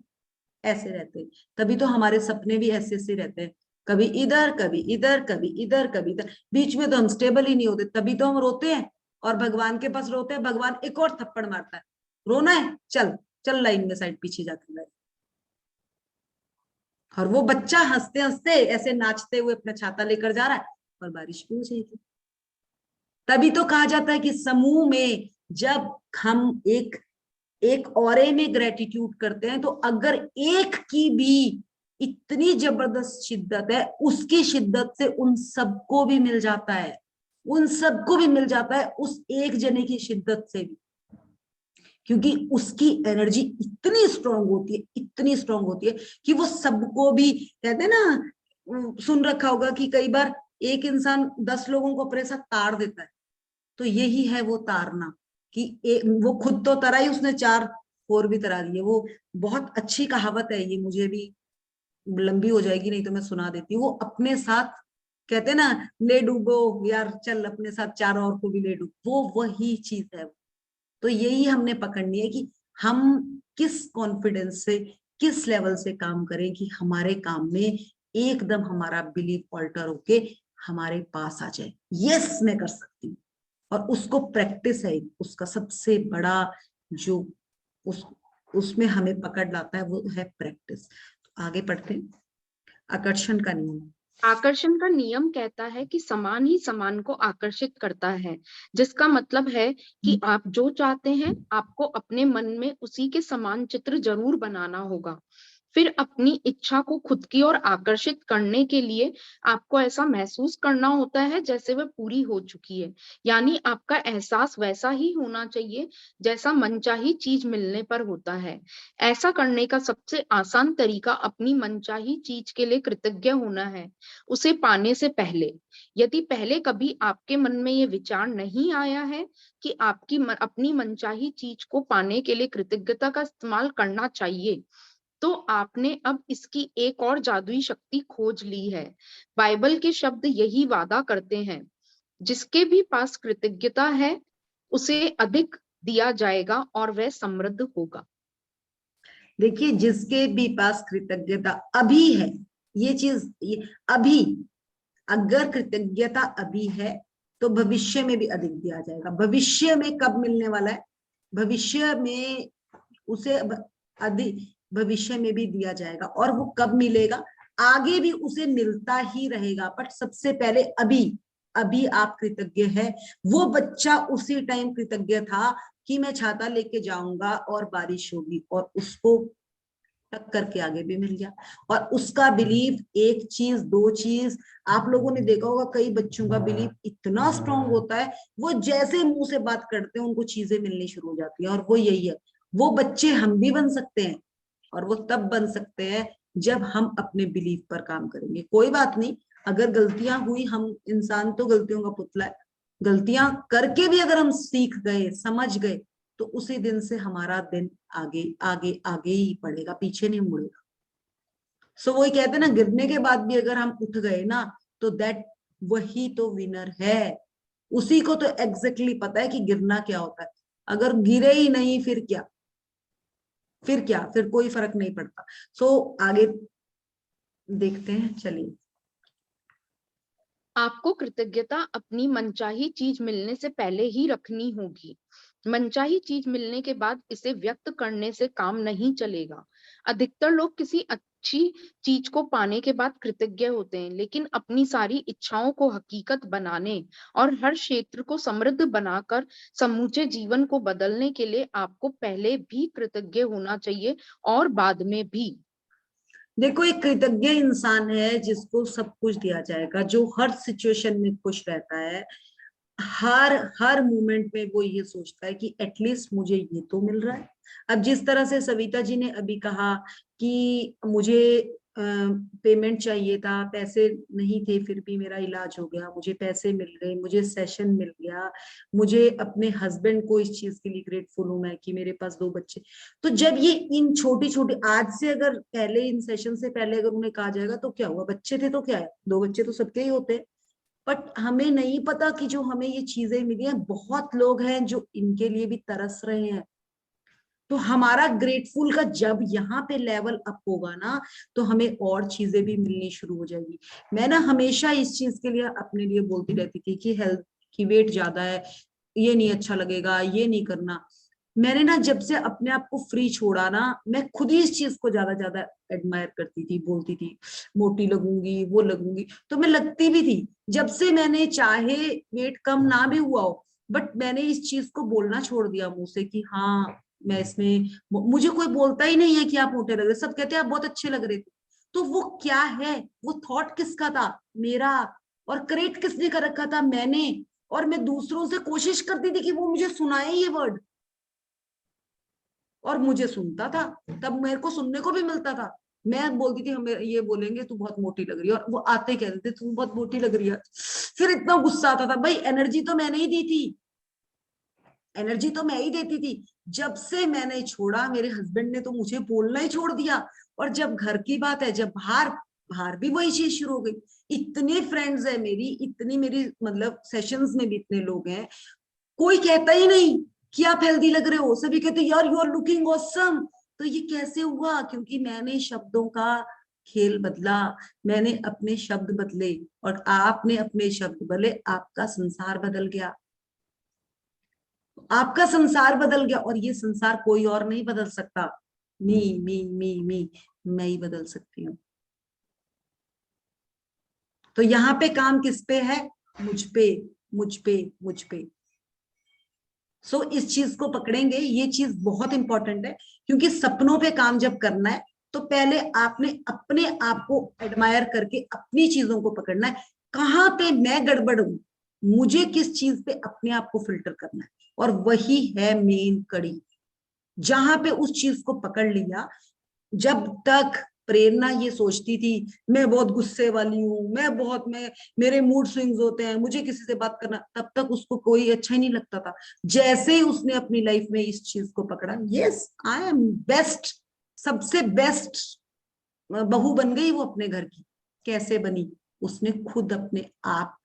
ऐसे रहते हैं, तभी तो हमारे सपने भी ऐसे ऐसे रहते हैं, कभी इधर कभी इधर, कभी इधर कभी इधर, बीच में तो हम स्टेबल ही नहीं होते, तभी तो हम रोते हैं और भगवान के पास रोते हैं, भगवान एक और थप्पड़ मारता है, रोना है चल चल लाइन में साइड पीछे जाकर। और वो बच्चा हंसते हंसते ऐसे नाचते हुए अपना छाता लेकर जा रहा है और बारिश भी हो जाएगी। तभी तो कहा जाता है कि समूह में जब हम एक एक औरे में ग्रेटिट्यूड करते हैं, तो अगर एक की भी इतनी जबरदस्त शिद्दत है, उसकी शिद्दत से उन सबको भी मिल जाता है, उन सबको भी मिल जाता है उस एक जने की शिद्दत से भी, क्योंकि उसकी एनर्जी इतनी स्ट्रांग होती है, इतनी स्ट्रांग होती है कि वो सबको भी, कहते हैं ना, सुन रखा होगा कि कई बार एक इंसान 10 लोगों को अपने साथ तार देता है, तो यही है वो तारना, कि वो खुद तो तरा ही, उसने 4 और भी तरा दिए। वो बहुत अच्छी कहावत है ये, मुझे भी लंबी हो जाएगी नहीं तो मैं सुना देती हूँ। वो अपने साथ, कहते हैं ना, ले डूबो यार, चल अपने साथ 4 और को भी ले डूब, वो वही चीज है। तो यही हमने पकड़नी है कि हम किस कॉन्फिडेंस से, किस लेवल से काम करें कि हमारे काम में एकदम हमारा बिलीफ ऑल्टर होके हमारे पास आ जाए, यस मैं कर सकती हूँ। और उसको प्रैक्टिस है, उसका सबसे बड़ा जो उसमें हमें पकड़ लाता है वो है प्रैक्टिस। तो आगे पढ़ते हैं। आकर्षण का नियम। आकर्षण का नियम कहता है कि समान ही समान को आकर्षित करता है, जिसका मतलब है कि आप जो चाहते हैं आपको अपने मन में उसी के समान चित्र जरूर बनाना होगा। फिर अपनी इच्छा को खुद की ओर आकर्षित करने के लिए आपको ऐसा महसूस करना होता है जैसे वह पूरी हो चुकी है, यानी आपका एहसास वैसा ही होना चाहिए जैसा मनचाही चीज मिलने पर होता है। ऐसा करने का सबसे आसान तरीका अपनी मनचाही चीज के लिए कृतज्ञ होना है, उसे पाने से पहले। यदि पहले कभी आपके मन में ये विचार नहीं आया है कि अपनी मनचाही चीज को पाने के लिए कृतज्ञता का इस्तेमाल करना चाहिए, तो आपने अब इसकी एक और जादुई शक्ति खोज ली है। बाइबल के शब्द यही वादा करते हैं, जिसके भी पास कृतज्ञता है उसे अधिक दिया जाएगा और वह समृद्ध होगा। देखिए, जिसके भी पास कृतज्ञता अभी है, ये चीज, ये अभी, अगर कृतज्ञता अभी है तो भविष्य में भी अधिक दिया जाएगा। भविष्य में कब मिलने वाला है? भविष्य में उसे अधिक, भविष्य में भी दिया जाएगा। और वो कब मिलेगा? आगे भी उसे मिलता ही रहेगा, बट सबसे पहले अभी, अभी आप कृतज्ञ है। वो बच्चा उसी टाइम कृतज्ञ था कि मैं छाता लेके जाऊंगा और बारिश होगी, और उसको टक्कर के आगे भी मिल गया। और उसका बिलीफ, एक चीज, 2 चीज, आप लोगों ने देखा होगा कई बच्चों का बिलीफ इतना स्ट्रांग होता है, वो जैसे मुंह से बात करते हैं उनको चीजें मिलनी शुरू हो जाती है। और वो यही है, वो बच्चे हम भी बन सकते हैं, और वो तब बन सकते हैं जब हम अपने बिलीफ पर काम करेंगे। कोई बात नहीं, अगर गलतियां हुई, हम इंसान तो गलतियों का पुतला है, गलतियां करके भी अगर हम सीख गए, समझ गए, तो उसी दिन से हमारा दिन आगे आगे आगे ही बढ़ेगा, पीछे नहीं मुड़ेगा। सो वही कहते हैं ना, गिरने के बाद भी अगर हम उठ गए ना, तो दैट, वही तो विनर है। उसी को तो एग्जैक्टली पता है कि गिरना क्या होता है। अगर गिरे ही नहीं, फिर क्या, फिर क्या, फिर कोई फर्क नहीं पड़ता। सो आगे देखते हैं, चलिए। आपको कृतज्ञता अपनी मनचाही चीज मिलने से पहले ही रखनी होगी। मनचाही चीज मिलने के बाद इसे व्यक्त करने से काम नहीं चलेगा। अधिकतर लोग किसी अच्छी चीज को पाने के बाद कृतज्ञ होते हैं, लेकिन अपनी सारी इच्छाओं को हकीकत बनाने और हर क्षेत्र को समृद्ध बनाकर समूचे जीवन को बदलने के लिए आपको पहले भी कृतज्ञ होना चाहिए और बाद में भी। देखो, एक कृतज्ञ इंसान है जिसको सब कुछ दिया जाएगा, जो हर सिचुएशन में खुश रहता है। हर हर मोमेंट में वो ये सोचता है कि एटलीस्ट मुझे ये तो मिल रहा है। अब जिस तरह से सविता जी ने अभी कहा कि मुझे पेमेंट चाहिए था, पैसे नहीं थे, फिर भी मेरा इलाज हो गया, मुझे पैसे मिल गए, मुझे सेशन मिल गया, मुझे अपने हस्बैंड को इस चीज के लिए ग्रेटफुल हूं मैं कि मेरे पास 2 बच्चे। तो जब ये इन छोटी छोटी, आज से अगर पहले, इन सेशन से पहले अगर उन्हें कहा जाएगा तो क्या हुआ, बच्चे थे तो क्या है, 2 बच्चे तो सबके ही होते हैं। बट हमें नहीं पता कि जो हमें ये चीजें मिली हैं, बहुत लोग हैं जो इनके लिए भी तरस रहे हैं। तो हमारा ग्रेटफुल का जब यहाँ पे लेवल अप होगा ना, तो हमें और चीजें भी मिलनी शुरू हो जाएगी। मैं ना हमेशा इस चीज के लिए अपने लिए बोलती रहती थी कि हेल्थ की वेट ज्यादा है, ये नहीं अच्छा लगेगा, ये नहीं करना। मैंने ना जब से अपने आप को फ्री छोड़ा ना, मैं खुद ही इस चीज को ज्यादा ज्यादा एडमायर करती थी, बोलती थी मोटी लगूंगी, वो लगूंगी, तो मैं लगती भी थी। जब से मैंने, चाहे वेट कम ना भी हुआ हो, बट मैंने इस चीज को बोलना छोड़ दिया मुंह से कि हाँ मैं इसमें, मुझे कोई बोलता ही नहीं है कि आप मोटे लग रहे, सब कहते हैं आप बहुत अच्छे लग रहे थे। तो वो क्या है, वो थॉट किसका था, मेरा, और क्रिएट किसने कर रखा था, मैंने। और मैं दूसरों से कोशिश करती थी कि वो मुझे सुनाए ये वर्ड, और मुझे सुनता था, तब मेरे को सुनने को भी मिलता था। मैं बोलती थी हमें ये बोलेंगे तू बहुत मोटी लग रही है, और वो आते कहते थे तू बहुत मोटी लग रही है। फिर इतना गुस्सा आता था, भाई एनर्जी तो मैंने ही दी थी, एनर्जी तो मैं ही देती थी। जब से मैंने छोड़ा, मेरे हस्बैंड ने तो मुझे बोलना ही छोड़ दिया। और जब घर की बात है, जब बाहर, बाहर भी वही चीज शुरू हो गई। इतने फ्रेंड्स है मेरी, इतनी मेरी मतलब सेशंस में भी इतने लोग हैं, कोई कहता ही नहीं कि आप हेल्दी लग रहे हो, सभी कहते यार यू आर लुकिंग ऑसम। तो ये कैसे हुआ, क्योंकि मैंने शब्दों का खेल बदला, मैंने अपने शब्द बदले, और आपने अपने शब्द बदले, आपका संसार बदल गया, आपका संसार बदल गया। और ये संसार कोई और नहीं बदल सकता, मी मैं ही बदल सकती हूँ। तो यहाँ पे काम किस पे है, मुझ पे, मुझ पे, मुझ पे। सो इस चीज को पकड़ेंगे, ये चीज बहुत इंपॉर्टेंट है, क्योंकि सपनों पे काम जब करना है तो पहले आपने अपने आप को एडमायर करके अपनी चीजों को पकड़ना है, कहाँ पे मैं गड़बड़ हूं, मुझे किस चीज पे अपने आप को फिल्टर करना है। और वही है मेन कड़ी, जहां पे उस चीज को पकड़ लिया। जब तक प्रेरणा ये सोचती थी मैं बहुत गुस्से वाली हूँ, मैं मेरे मूड स्विंग्स होते हैं, मुझे किसी से बात करना, तब तक उसको कोई अच्छा ही नहीं लगता था। जैसे ही उसने अपनी लाइफ में इस चीज को पकड़ा, यस आई एम बेस्ट, सबसे बेस्ट बहू बन गई वो अपने घर की। कैसे बनी, उसने खुद अपने आप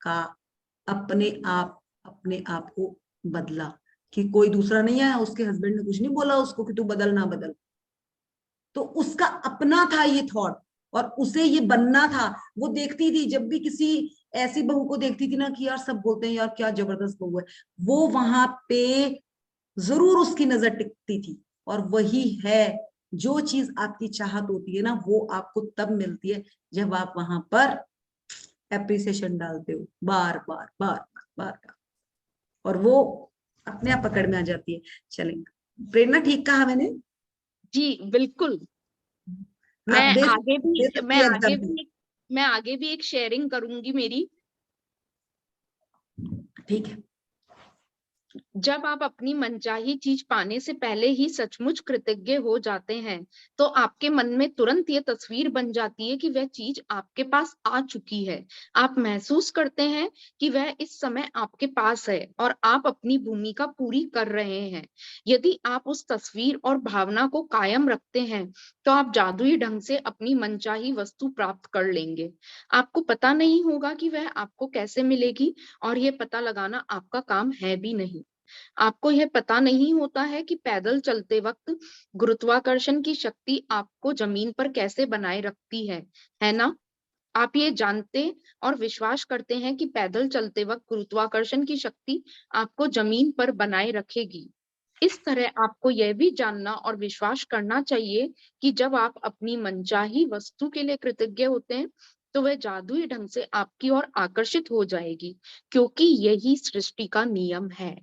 को बदला, कि कोई दूसरा नहीं आया, उसके हस्बैंड ने कुछ नहीं बोला उसको कि तू बदल ना बदल। तो उसका अपना था ये थॉट, और उसे ये बनना था। वो देखती थी, जब भी किसी ऐसी बहू को देखती थी ना कि यार सब बोलते हैं यार क्या जबरदस्त बहू है, वो वहां पे जरूर उसकी नजर टिकती थी। और वही है, जो चीज आपकी चाहत होती है ना, वो आपको तब मिलती है जब आप वहां पर एप्रिसिएशन डालते हो, बार बार बार बार बार बार, और वो अपने आप पकड़ में आ जाती है। चलेंगे, प्रेरणा ठीक कहा मैंने? जी बिल्कुल। आप दे मैं सकती है आगे एग्जाम्पल। भी मैं आगे भी एक शेयरिंग करूंगी मेरी। ठीक है। जब आप अपनी मनचाही चीज पाने से पहले ही सचमुच कृतज्ञ हो जाते हैं, तो आपके मन में तुरंत ये तस्वीर बन जाती है कि वह चीज आपके पास आ चुकी है। आप महसूस करते हैं कि वह इस समय आपके पास है और आप अपनी भूमिका पूरी कर रहे हैं। यदि आप उस तस्वीर और भावना को कायम रखते हैं, तो आप जादुई ढंग से अपनी मनचाही वस्तु प्राप्त कर लेंगे। आपको पता नहीं होगा कि वह आपको कैसे मिलेगी, और ये पता लगाना आपका काम है भी नहीं। आपको यह पता नहीं होता है कि पैदल चलते वक्त गुरुत्वाकर्षण की शक्ति आपको जमीन पर कैसे बनाए रखती है ना? आप ये जानते और विश्वास करते हैं कि पैदल चलते वक्त गुरुत्वाकर्षण की शक्ति आपको जमीन पर बनाए रखेगी। इस तरह आपको यह भी जानना और विश्वास करना चाहिए कि जब आप अपनी मनचाही वस्तु के लिए कृतज्ञ होते हैं, तो वह जादुई ढंग से आपकी ओर आकर्षित हो जाएगी, क्योंकि यही सृष्टि का नियम है।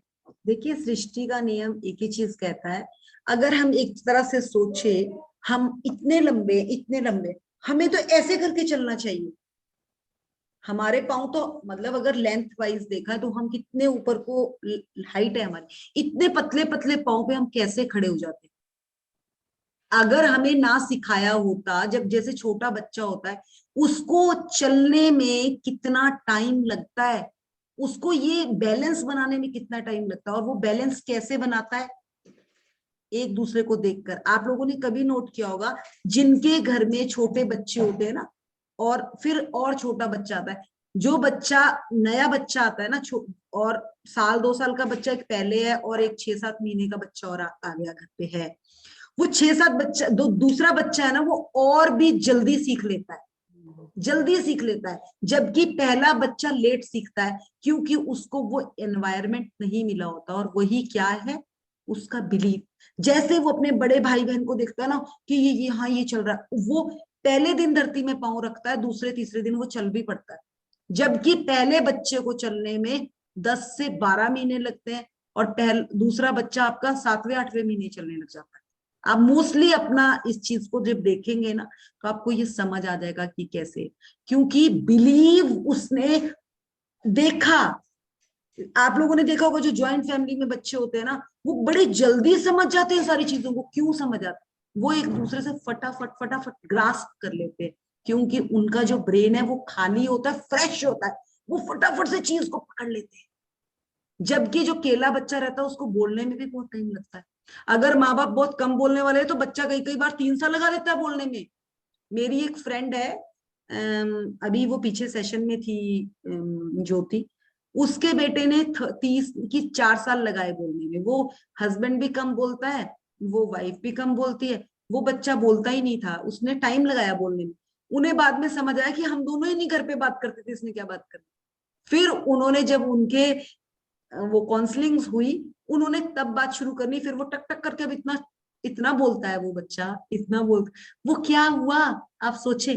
देखिए, सृष्टि का नियम एक ही चीज कहता है, अगर हम एक तरह से सोचे, हम इतने लंबे, हमें तो ऐसे करके चलना चाहिए। हमारे पाँव तो मतलब अगर लेंथ वाइज देखा तो हम कितने ऊपर को हाइट है हमारी, इतने पतले पतले पाँव पे हम कैसे खड़े हो जाते हैं। अगर हमें ना सिखाया होता, जब जैसे छोटा बच्चा होता है, उसको चलने में कितना टाइम लगता है, उसको ये बैलेंस बनाने में कितना टाइम लगता है, और वो बैलेंस कैसे बनाता है, एक दूसरे को देखकर। आप लोगों ने कभी नोट किया होगा, जिनके घर में छोटे बच्चे होते हैं ना, और फिर और छोटा बच्चा आता है, जो बच्चा नया बच्चा आता है ना, और साल 2 साल का बच्चा एक पहले है, और एक 6-7 महीने का बच्चा और आ गया घर पे है, वो 6-7 बच्चा दूसरा बच्चा है ना, वो और भी जल्दी सीख लेता है, जबकि पहला बच्चा लेट सीखता है, क्योंकि उसको वो एनवायरमेंट नहीं मिला होता। और वही क्या है, उसका बिलीफ। जैसे वो अपने बड़े भाई बहन को देखता है ना कि ये हाँ ये चल रहा है, वो पहले दिन धरती में पांव रखता है, दूसरे तीसरे दिन वो चल भी पड़ता है। जबकि पहले बच्चे को चलने में 10 से 12 महीने लगते हैं, और दूसरा बच्चा आपका 7वें 8वें महीने चलने लग जाता है। आप मोस्टली अपना इस चीज को जब देखेंगे ना तो आपको ये समझ आ जाएगा कि कैसे, क्योंकि बिलीव उसने देखा। आप लोगों ने देखा होगा जो ज्वाइंट फैमिली में बच्चे होते हैं ना, वो बड़े जल्दी समझ जाते हैं सारी चीजों को। क्यों समझ आते? वो एक दूसरे से फटाफट फटाफट ग्रास्प कर लेते हैं, क्योंकि उनका जो ब्रेन है वो खाली होता है, फ्रेश होता है, वो फटाफट से चीज को पकड़ लेते हैं। जबकि जो केला बच्चा रहता है उसको बोलने में भी बहुत टाइम लगता है। अगर माँ बाप बहुत कम बोलने वाले हैं तो बच्चा कई कई बार 3 साल लगा देता है बोलने में। मेरी एक फ्रेंड है, अभी वो पीछे सेशन में थी, ज्योति, उसके बेटे ने 4 साल लगाए बोलने में। वो हस्बैंड भी कम बोलता है, वो वाइफ भी कम बोलती है, वो बच्चा बोलता ही नहीं था, उसने टाइम लगाया बोलने में। उन्हें बाद में समझ आया कि हम दोनों ही नहीं घर पे बात करते थे, इसने क्या बात करनी। फिर उन्होंने जब उनके वो काउंसलिंग हुई, उन्होंने तब बात शुरू करनी। फिर वो टक टक करके अब इतना इतना बोलता है वो बच्चा, इतना बोलता। वो क्या हुआ आप सोचे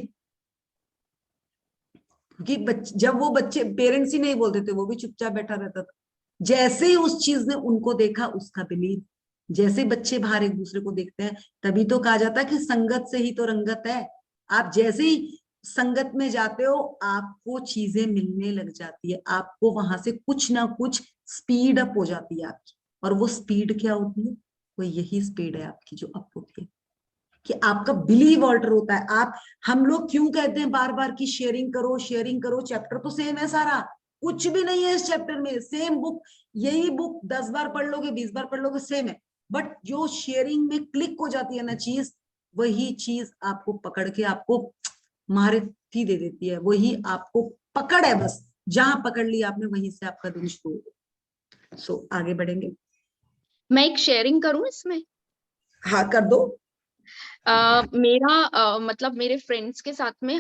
कि जब वो बच्चे पेरेंट्स ही नहीं बोलते थे, वो भी चुपचाप बैठा रहता था। जैसे ही उस चीज ने उनको देखा, उसका बिलीव, जैसे बच्चे बाहर एक दूसरे को देखते हैं, तभी तो कहा जाता है कि संगत से ही तो रंगत है। आप जैसे ही संगत में जाते हो आपको चीजें मिलने लग जाती है, आपको वहां से कुछ ना कुछ स्पीड अप हो जाती है आपकी। और वो स्पीड क्या होती है? वो यही स्पीड है आपकी जो अप होती है, कि आपका बिलीव ऑल्टर होता है। आप, हम लोग क्यों कहते हैं बार बार कि शेयरिंग करो शेयरिंग करो? चैप्टर तो सेम है सारा, कुछ भी नहीं है इस चैप्टर में, सेम बुक। यही बुक 10 बार पढ़ लोगे, 20 बार पढ़ लोगे, सेम है। बट जो शेयरिंग में क्लिक हो जाती है ना चीज, वही चीज आपको पकड़ के आपको महारथी दे देती है। वही आपको पकड़ है, बस जहां पकड़ लिया आपने वहीं से आपका दिन शुरू हो। सो आगे बढ़ेंगे। मैं एक शेयरिंग करूं इसमें? हाँ कर दो। मेरा मतलब मेरे फ्रेंड्स के साथ में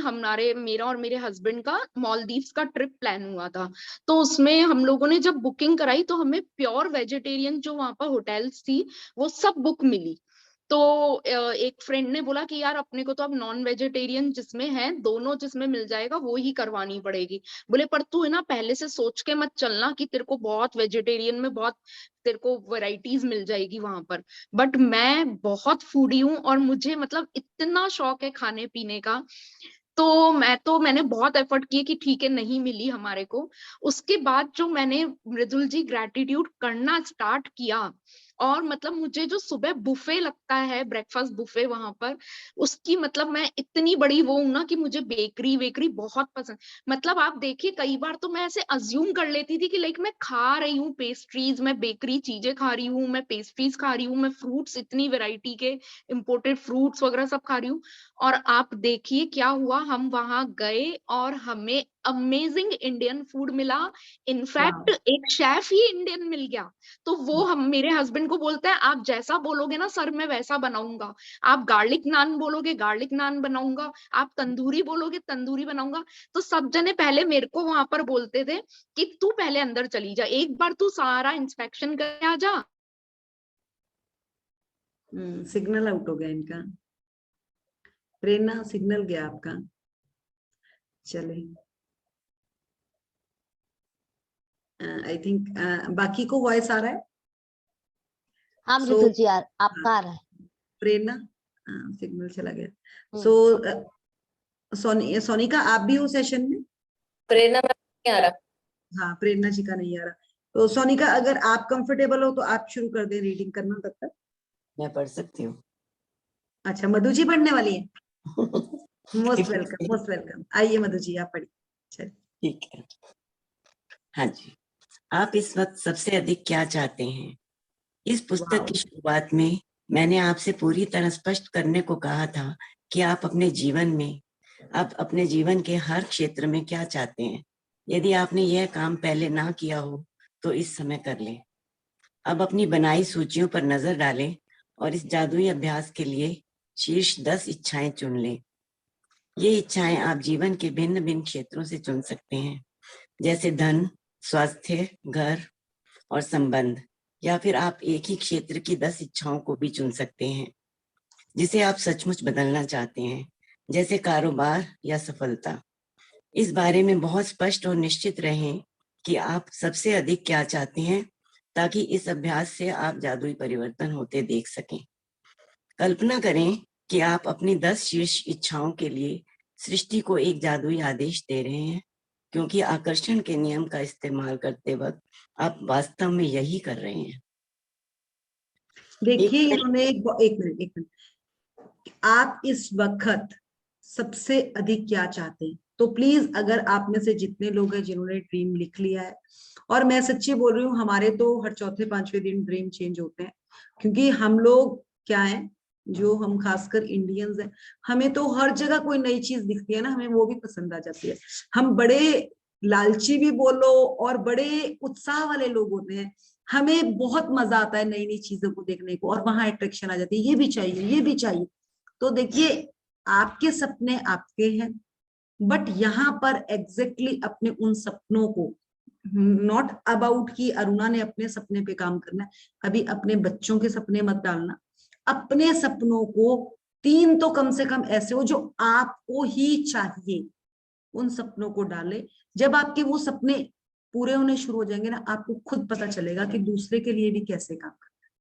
मेरा और मेरे हस्बैंड का मालदीव्स का ट्रिप प्लान हुआ था। तो उसमें हम लोगों ने जब बुकिंग कराई तो हमें प्योर वेजिटेरियन जो वहां पर होटल्स थी वो सब बुक मिली। तो एक फ्रेंड ने बोला कि यार अपने को तो अब नॉन वेजिटेरियन जिसमें है, दोनों जिसमें मिल जाएगा वो ही करवानी पड़ेगी। बोले पर तू है ना पहले से सोच के मत चलना कि तेरे को बहुत वेजिटेरियन में बहुत तेरे को वैरायटीज मिल जाएगी वहां पर। बट मैं बहुत फूडी हूँ और मुझे मतलब इतना शौक है खाने पीने का। तो मैंने बहुत एफर्ट किए कि ठीक है नहीं मिली हमारे को। उसके बाद जो मैंने मृदुल जी ग्रैटिट्यूड करना स्टार्ट किया, और मतलब मुझे जो सुबह बुफे लगता है, ब्रेकफास्ट बुफे वहां पर, उसकी मतलब मैं इतनी बड़ी वो हूं ना कि मुझे बेकरी वेकरी बहुत पसंद। मतलब आप देखिए कई बार तो मैं ऐसे अज्यूम कर लेती थी कि लाइक मैं खा रही हूँ पेस्ट्रीज, मैं बेकरी चीजें खा रही हूँ, मैं पेस्ट्रीज खा रही हूँ, मैं फ्रूट्स इतनी वेराइटी के इम्पोर्टेड फ्रूट्स वगैरह सब खा रही हूँ। और आप देखिए क्या हुआ, हम वहां गए और हमें अमेजिंग इंडियन फूड मिला। इनफैक्ट एक शेफ ही इंडियन मिल गया। तो वो हम मेरे हस्बैंड को बोलते हैं आप जैसा बोलोगे ना सर मैं वैसा बनाऊंगा। आप गार्लिक नान बोलोगे गार्लिक नान बनाऊंगा, आप तंदूरी बोलोगे तंदूरी बनाऊंगा। तो सब जने पहले मेरे को वहां पर बोलते थे कि तू पहले अंदर चली जा, एक बार तू सारा इंस्पेक्शन कर आ जा। सिग्नल आउट हो गया इनका। प्रेरणा सिग्नल गया आपका। चले आई थिंक बाकी को वॉइस आ रहा है। हाँ So, मृदुल जी आपका आ रहा है। प्रेरणा सिग्नल चला गया। सो सोनिका आप भी हो सेशन में? प्रेरणा मैम नहीं आ रहा। हाँ प्रेरणा जी का नहीं आ रहा। तो सोनिका अगर आप कंफर्टेबल हो तो आप शुरू कर दें रीडिंग करना तब तक। मैं पढ़ सकती हूँ। अच्छा मधु जी पढ़ने वाली है। Most welcome most welcome. आइए मधु जी आप पढ़िए। चलिए ठीक है। हाँ जी, आप इस वक्त सबसे अधिक क्या चाहते हैं? इस पुस्तक की शुरुआत में मैंने आपसे पूरी तरह स्पष्ट करने को कहा था कि आप अपने जीवन के हर क्षेत्र में क्या चाहते हैं। यदि आपने यह काम पहले ना किया हो तो इस समय कर लें। अब अपनी बनाई सूचियों पर नजर डालें और इस जादुई अभ्यास के लिए शीर्ष 10 इच्छाएं चुन लें। ये इच्छाएं आप जीवन के भिन्न भिन्न क्षेत्रों से चुन सकते हैं, जैसे धन, स्वास्थ्य, घर और संबंध, या फिर आप एक ही क्षेत्र की 10 इच्छाओं को भी चुन सकते हैं जिसे आप सचमुच बदलना चाहते हैं, जैसे कारोबार या सफलता। इस बारे में बहुत स्पष्ट और निश्चित रहें कि आप सबसे अधिक क्या चाहते हैं, ताकि इस अभ्यास से आप जादुई परिवर्तन होते देख सकें। कल्पना करें कि आप अपनी 10 शीर्ष इच्छाओं के लिए सृष्टि को एक जादुई आदेश दे रहे हैं, क्योंकि आकर्षण के नियम का इस्तेमाल करते वक्त आप वास्तव में यही कर रहे हैं। देखिए इन्होंने एक मिनट, आप इस वक्त सबसे अधिक क्या चाहते हैं? तो प्लीज, अगर आप में से जितने लोग हैं जिन्होंने ड्रीम लिख लिया है, और मैं सच्ची बोल रही हूँ, हमारे तो हर चौथे पांचवें दिन ड्रीम चेंज होते हैं, क्योंकि हम लोग क्या है, जो हम खासकर इंडियंस हैं, हमें तो हर जगह कोई नई चीज दिखती है ना, हमें वो भी पसंद आ जाती है। हम बड़े लालची भी बोलो और बड़े उत्साह वाले लोग होते हैं, हमें बहुत मजा आता है नई नई चीजों को देखने को, और वहां अट्रैक्शन आ जाती है, ये भी चाहिए, ये भी चाहिए। तो देखिए, आपके सपने आपके हैं, बट यहाँ पर एग्जैक्टली अपने उन सपनों को, नॉट अबाउट कि अरुणा ने अपने सपने पे काम करना है, अभी अपने बच्चों के सपने मत डालना, अपने सपनों को 3 तो कम से कम ऐसे हो जो आपको ही चाहिए, उन सपनों को डाले। जब आपके वो सपने पूरे होने शुरू हो जाएंगे ना, आपको खुद पता चलेगा कि दूसरे के लिए भी कैसे काम करना है।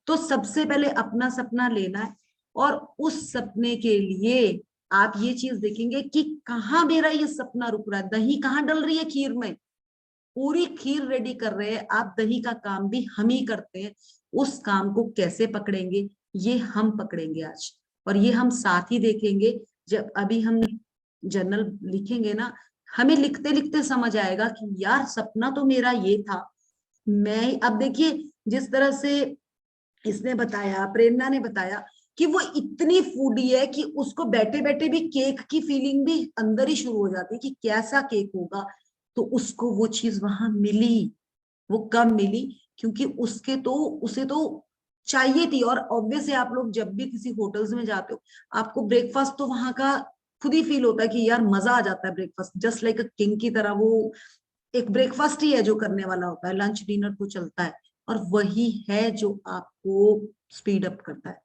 तो सबसे पहले अपना सपना लेना है, और उस सपने के लिए आप ये चीज देखेंगे कि कहाँ मेरा ये सपना रुक रहा है, दही कहाँ डल रही है खीर में, पूरी खीर रेडी कर रहे हैं आप, दही का काम भी हम ही करते हैं, उस काम को कैसे पकड़ेंगे, ये हम पकड़ेंगे आज, और ये हम साथ ही देखेंगे। जब अभी हम जर्नल लिखेंगे ना, हमें लिखते लिखते समझ आएगा कि यार सपना तो मेरा ये था। मैं अब देखिए, जिस तरह से इसने बताया, प्रेरणा ने बताया कि वो इतनी फूडी है कि उसको बैठे बैठे भी केक की फीलिंग भी अंदर ही शुरू हो जाती है कि कैसा केक होगा, तो उसको वो चीज वहां मिली। वो कब मिली? क्योंकि उसे तो चाहिए थी। और ऑब्वियसली आप लोग जब भी किसी होटल्स में जाते हो, आपको ब्रेकफास्ट तो वहां का खुद ही फील होता है कि यार मजा आ जाता है, breakfast just like a king की तरह, वो एक ब्रेकफास्ट ही है जो करने वाला होता है, लंच डिनर तो चलता है, और वही है जो आपको स्पीड अप करता है।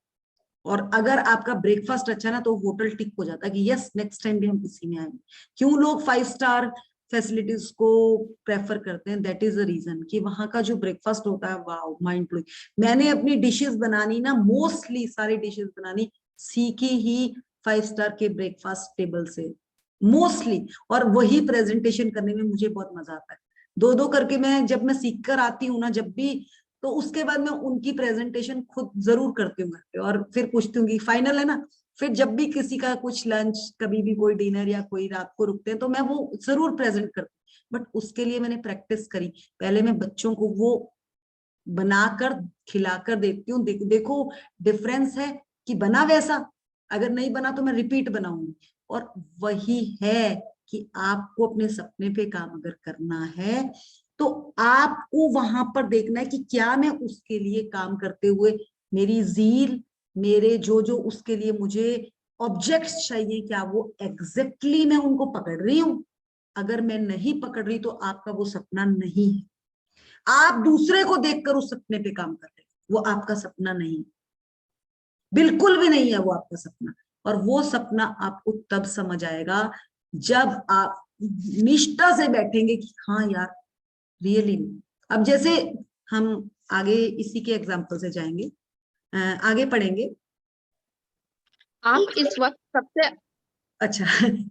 और अगर आपका ब्रेकफास्ट अच्छा ना, तो होटल टिक हो जाता है कि यस, नेक्स्ट टाइम भी हम इसी में आएंगे। क्यों लोग 5 स्टार फैसिलिटीज को प्रेफर करते हैं? दैट इज द रीजन कि वहां का जो ब्रेकफास्ट होता है, वाओ, माइंड ब्लोइंग। मैंने अपनी डिशेस बनानी ना, मोस्टली सारी डिशेस बनानी सीखी ही 5 स्टार के ब्रेकफास्ट टेबल से, मोस्टली। और वही प्रेजेंटेशन करने में मुझे बहुत मजा आता है। 2-2 करके मैं जब मैं सीख कर आती हूँ ना, जब भी, तो उसके बाद मैं उनकी प्रेजेंटेशन खुद जरूर करती हूँ घर पे, और फिर पूछती हूँ कि फाइनल है ना। फिर जब भी किसी का कुछ लंच, कभी भी कोई डिनर या कोई रात को रुकते हैं, तो मैं वो जरूर प्रेजेंट करती हूँ। बट उसके लिए मैंने प्रैक्टिस करी, पहले मैं बच्चों को वो बनाकर खिलाकर देती हूँ। देखो डिफरेंस है कि बना वैसा, अगर नहीं बना तो मैं रिपीट बनाऊंगी। और वही है कि आपको अपने सपने पे काम अगर करना है, तो आपको वहां पर देखना है कि क्या मैं उसके लिए काम करते हुए, मेरी जील, मेरे जो जो उसके लिए मुझे ऑब्जेक्ट्स चाहिए, क्या वो एग्जैक्टली मैं उनको पकड़ रही हूं? अगर मैं नहीं पकड़ रही, तो आपका वो सपना नहीं है। आप दूसरे को देखकर उस सपने पे काम कर रहे हैं, वो आपका सपना नहीं, बिल्कुल भी नहीं है वो आपका सपना। और वो सपना आपको तब समझ आएगा जब आप निष्ठा से बैठेंगे कि हाँ यार, रियली में। अब जैसे हम आगे इसी के एग्जाम्पल से जाएंगे, आगे पढ़ेंगे। आप इस वक्त सबसे अच्छा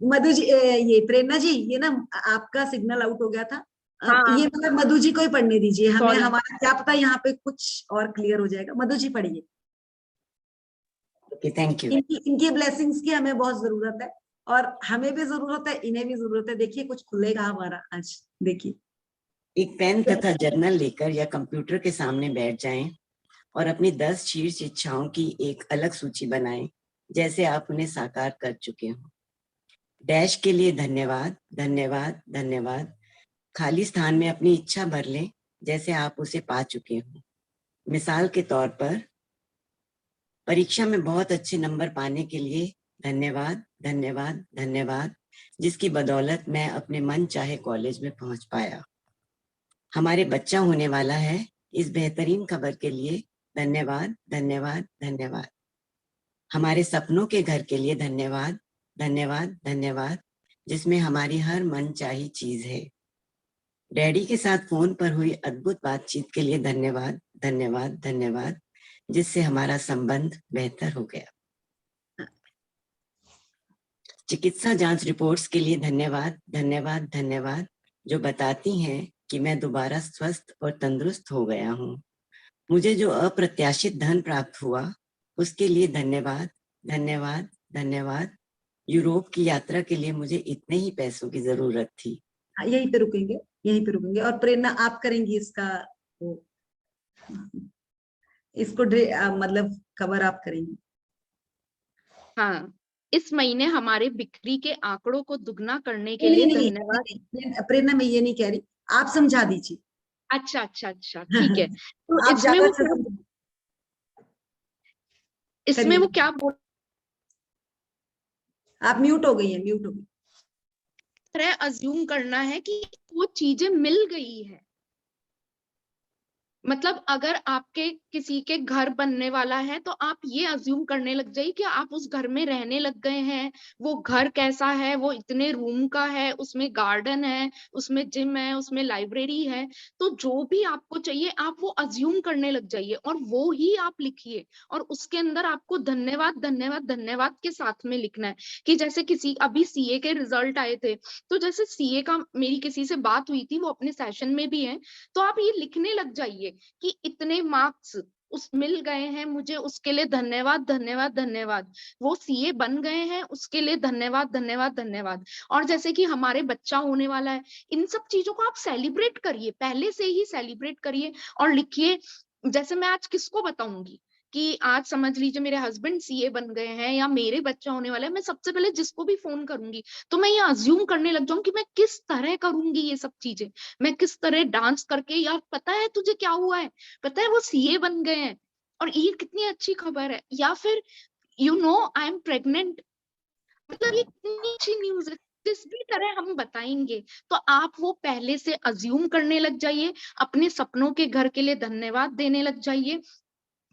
मधु जी, ये प्रेरणा जी, ये ना आपका सिग्नल आउट हो गया था। हाँ, ये मतलब मधु जी को ही पढ़ने दीजिए, हमें Sorry. हमारा क्या पता यहाँ पे कुछ और क्लियर हो जाएगा। मधु जी पढ़िए। Okay, thank you. इनकी ब्लेसिंग्स की हमें बहुत जरूरत है, और हमें भी जरूरत है, इन्हें भी जरूरत है। देखिए कुछ खुलेगा हमारा आज, देखिए। एक पेन तथा जर्नल लेकर या कंप्यूटर के सामने बैठ जाएं और अपनी 10 शीर्ष इच्छाओं की एक अलग सूची बनाएं, जैसे आप उन्हें साकार कर चुके हो। डैश के लिए धन्यवाद, धन्यवाद, धन्यवाद। खाली स्थान में अपनी इच्छा भर लें जैसे आप उसे पा चुके हो। मिसाल के तौर पर, परीक्षा में बहुत अच्छे नंबर पाने के लिए धन्यवाद, धन्यवाद, धन्यवाद, जिसकी बदौलत मैं अपने मन चाहे कॉलेज में पहुंच पाया। हमारे बच्चा होने वाला है, इस बेहतरीन खबर के लिए धन्यवाद, धन्यवाद, धन्यवाद। हमारे सपनों के घर के लिए धन्यवाद, धन्यवाद, धन्यवाद, जिसमें हमारी हर मन चाही चीज है। डैडी के साथ फोन पर हुई अद्भुत बातचीत के लिए धन्यवाद, धन्यवाद, धन्यवाद, जिससे हमारा संबंध बेहतर हो गया। चिकित्सा जांच रिपोर्ट्स के लिए धन्यवाद, धन्यवाद, धन्यवाद, जो बताती हैं कि मैं दोबारा स्वस्थ और तंदुरुस्त हो गया हूँ। मुझे जो अप्रत्याशित धन प्राप्त हुआ उसके लिए धन्यवाद, धन्यवाद, धन्यवाद। यूरोप की यात्रा के लिए मुझे इतने ही पैसों की जरूरत थी। यहीं पे रुकेंगे, यहीं पे रुकेंगे। और प्रेरणा आप करेंगी इसका वो, इसको मतलब कवर आप करेंगी। हाँ, इस महीने हमारे बिक्री के आंकड़ों को दुगना करने के नहीं लिए नहीं धन्यवाद। नहीं, प्रेरणा मैं ये नहीं कह रही, आप समझा दीजिए। अच्छा अच्छा अच्छा, ठीक है। तो आप इसमें ज्यादा वो अच्छे क्या, समझ, इसमें वो करिए। क्या बोल आप म्यूट हो गई हैं, म्यूट हो गई। रहे, अज्यूम करना है कि वो चीजें मिल गई है। मतलब अगर आपके किसी के घर बनने वाला है तो आप ये अज्यूम करने लग जाइए कि आप उस घर में रहने लग गए हैं। वो घर कैसा है, वो इतने रूम का है, उसमें गार्डन है, उसमें जिम है, उसमें लाइब्रेरी है। तो जो भी आपको चाहिए आप वो अज्यूम करने लग जाइए और वो ही आप लिखिए। और उसके अंदर आपको धन्यवाद धन्यवाद धन्यवाद के साथ में लिखना है। कि जैसे किसी अभी सीए के रिजल्ट आए थे, तो जैसे सीए का मेरी किसी से बात हुई थी, वो अपने सेशन में भी है, तो आप ये लिखने लग जाइए कि इतने मार्क्स उस मिल गए हैं मुझे, उसके लिए धन्यवाद धन्यवाद धन्यवाद। वो सीए बन गए हैं, उसके लिए धन्यवाद धन्यवाद धन्यवाद। और जैसे कि हमारे बच्चा होने वाला है, इन सब चीजों को आप सेलिब्रेट करिए, पहले से ही सेलिब्रेट करिए और लिखिए। जैसे मैं आज किसको बताऊंगी कि आज समझ लीजिए मेरे हस्बैंड सीए बन गए हैं या मेरे बच्चा होने वाला है, मैं सबसे पहले जिसको भी फोन करूंगी तो मैं ये अज्यूम करने लग जाऊं कि मैं किस तरह करूंगी ये सब चीजें, मैं किस तरह डांस करके, यार पता है तुझे क्या हुआ है, पता है वो सीए बन गए हैं और ये कितनी अच्छी खबर है, या फिर you know I am pregnant. मतलब ये कितनी अच्छी न्यूज है। जिस भी तरह हम बताएंगे तो आप वो पहले से अज्यूम करने लग जाइए। अपने सपनों के घर के लिए धन्यवाद देने लग जाइए।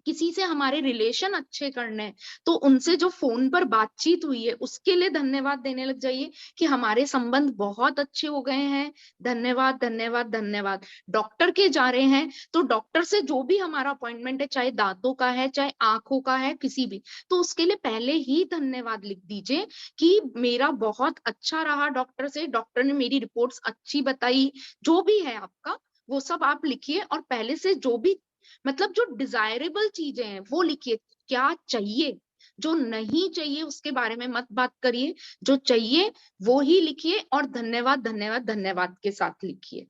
किसी से हमारे रिलेशन अच्छे करने हैं तो उनसे जो फोन पर बातचीत हुई है उसके लिए धन्यवाद देने लग जाइए कि हमारे संबंध बहुत अच्छे हो गए हैं, धन्यवाद धन्यवाद धन्यवाद। डॉक्टर के जा रहे हैं तो डॉक्टर से जो भी हमारा अपॉइंटमेंट है, चाहे दांतों का है चाहे आंखों का है, किसी भी, तो उसके लिए पहले ही धन्यवाद लिख दीजिए कि मेरा बहुत अच्छा रहा डॉक्टर से, डॉक्टर ने मेरी रिपोर्ट्स अच्छी बताई। जो भी है आपका वो सब आप लिखिए और पहले से जो भी, मतलब जो डिजायरेबल चीजें हैं वो लिखिए, क्या चाहिए, जो नहीं चाहिए उसके बारे में मत बात करिए, जो चाहिए वो ही लिखिए और धन्यवाद धन्यवाद धन्यवाद के साथ लिखिए।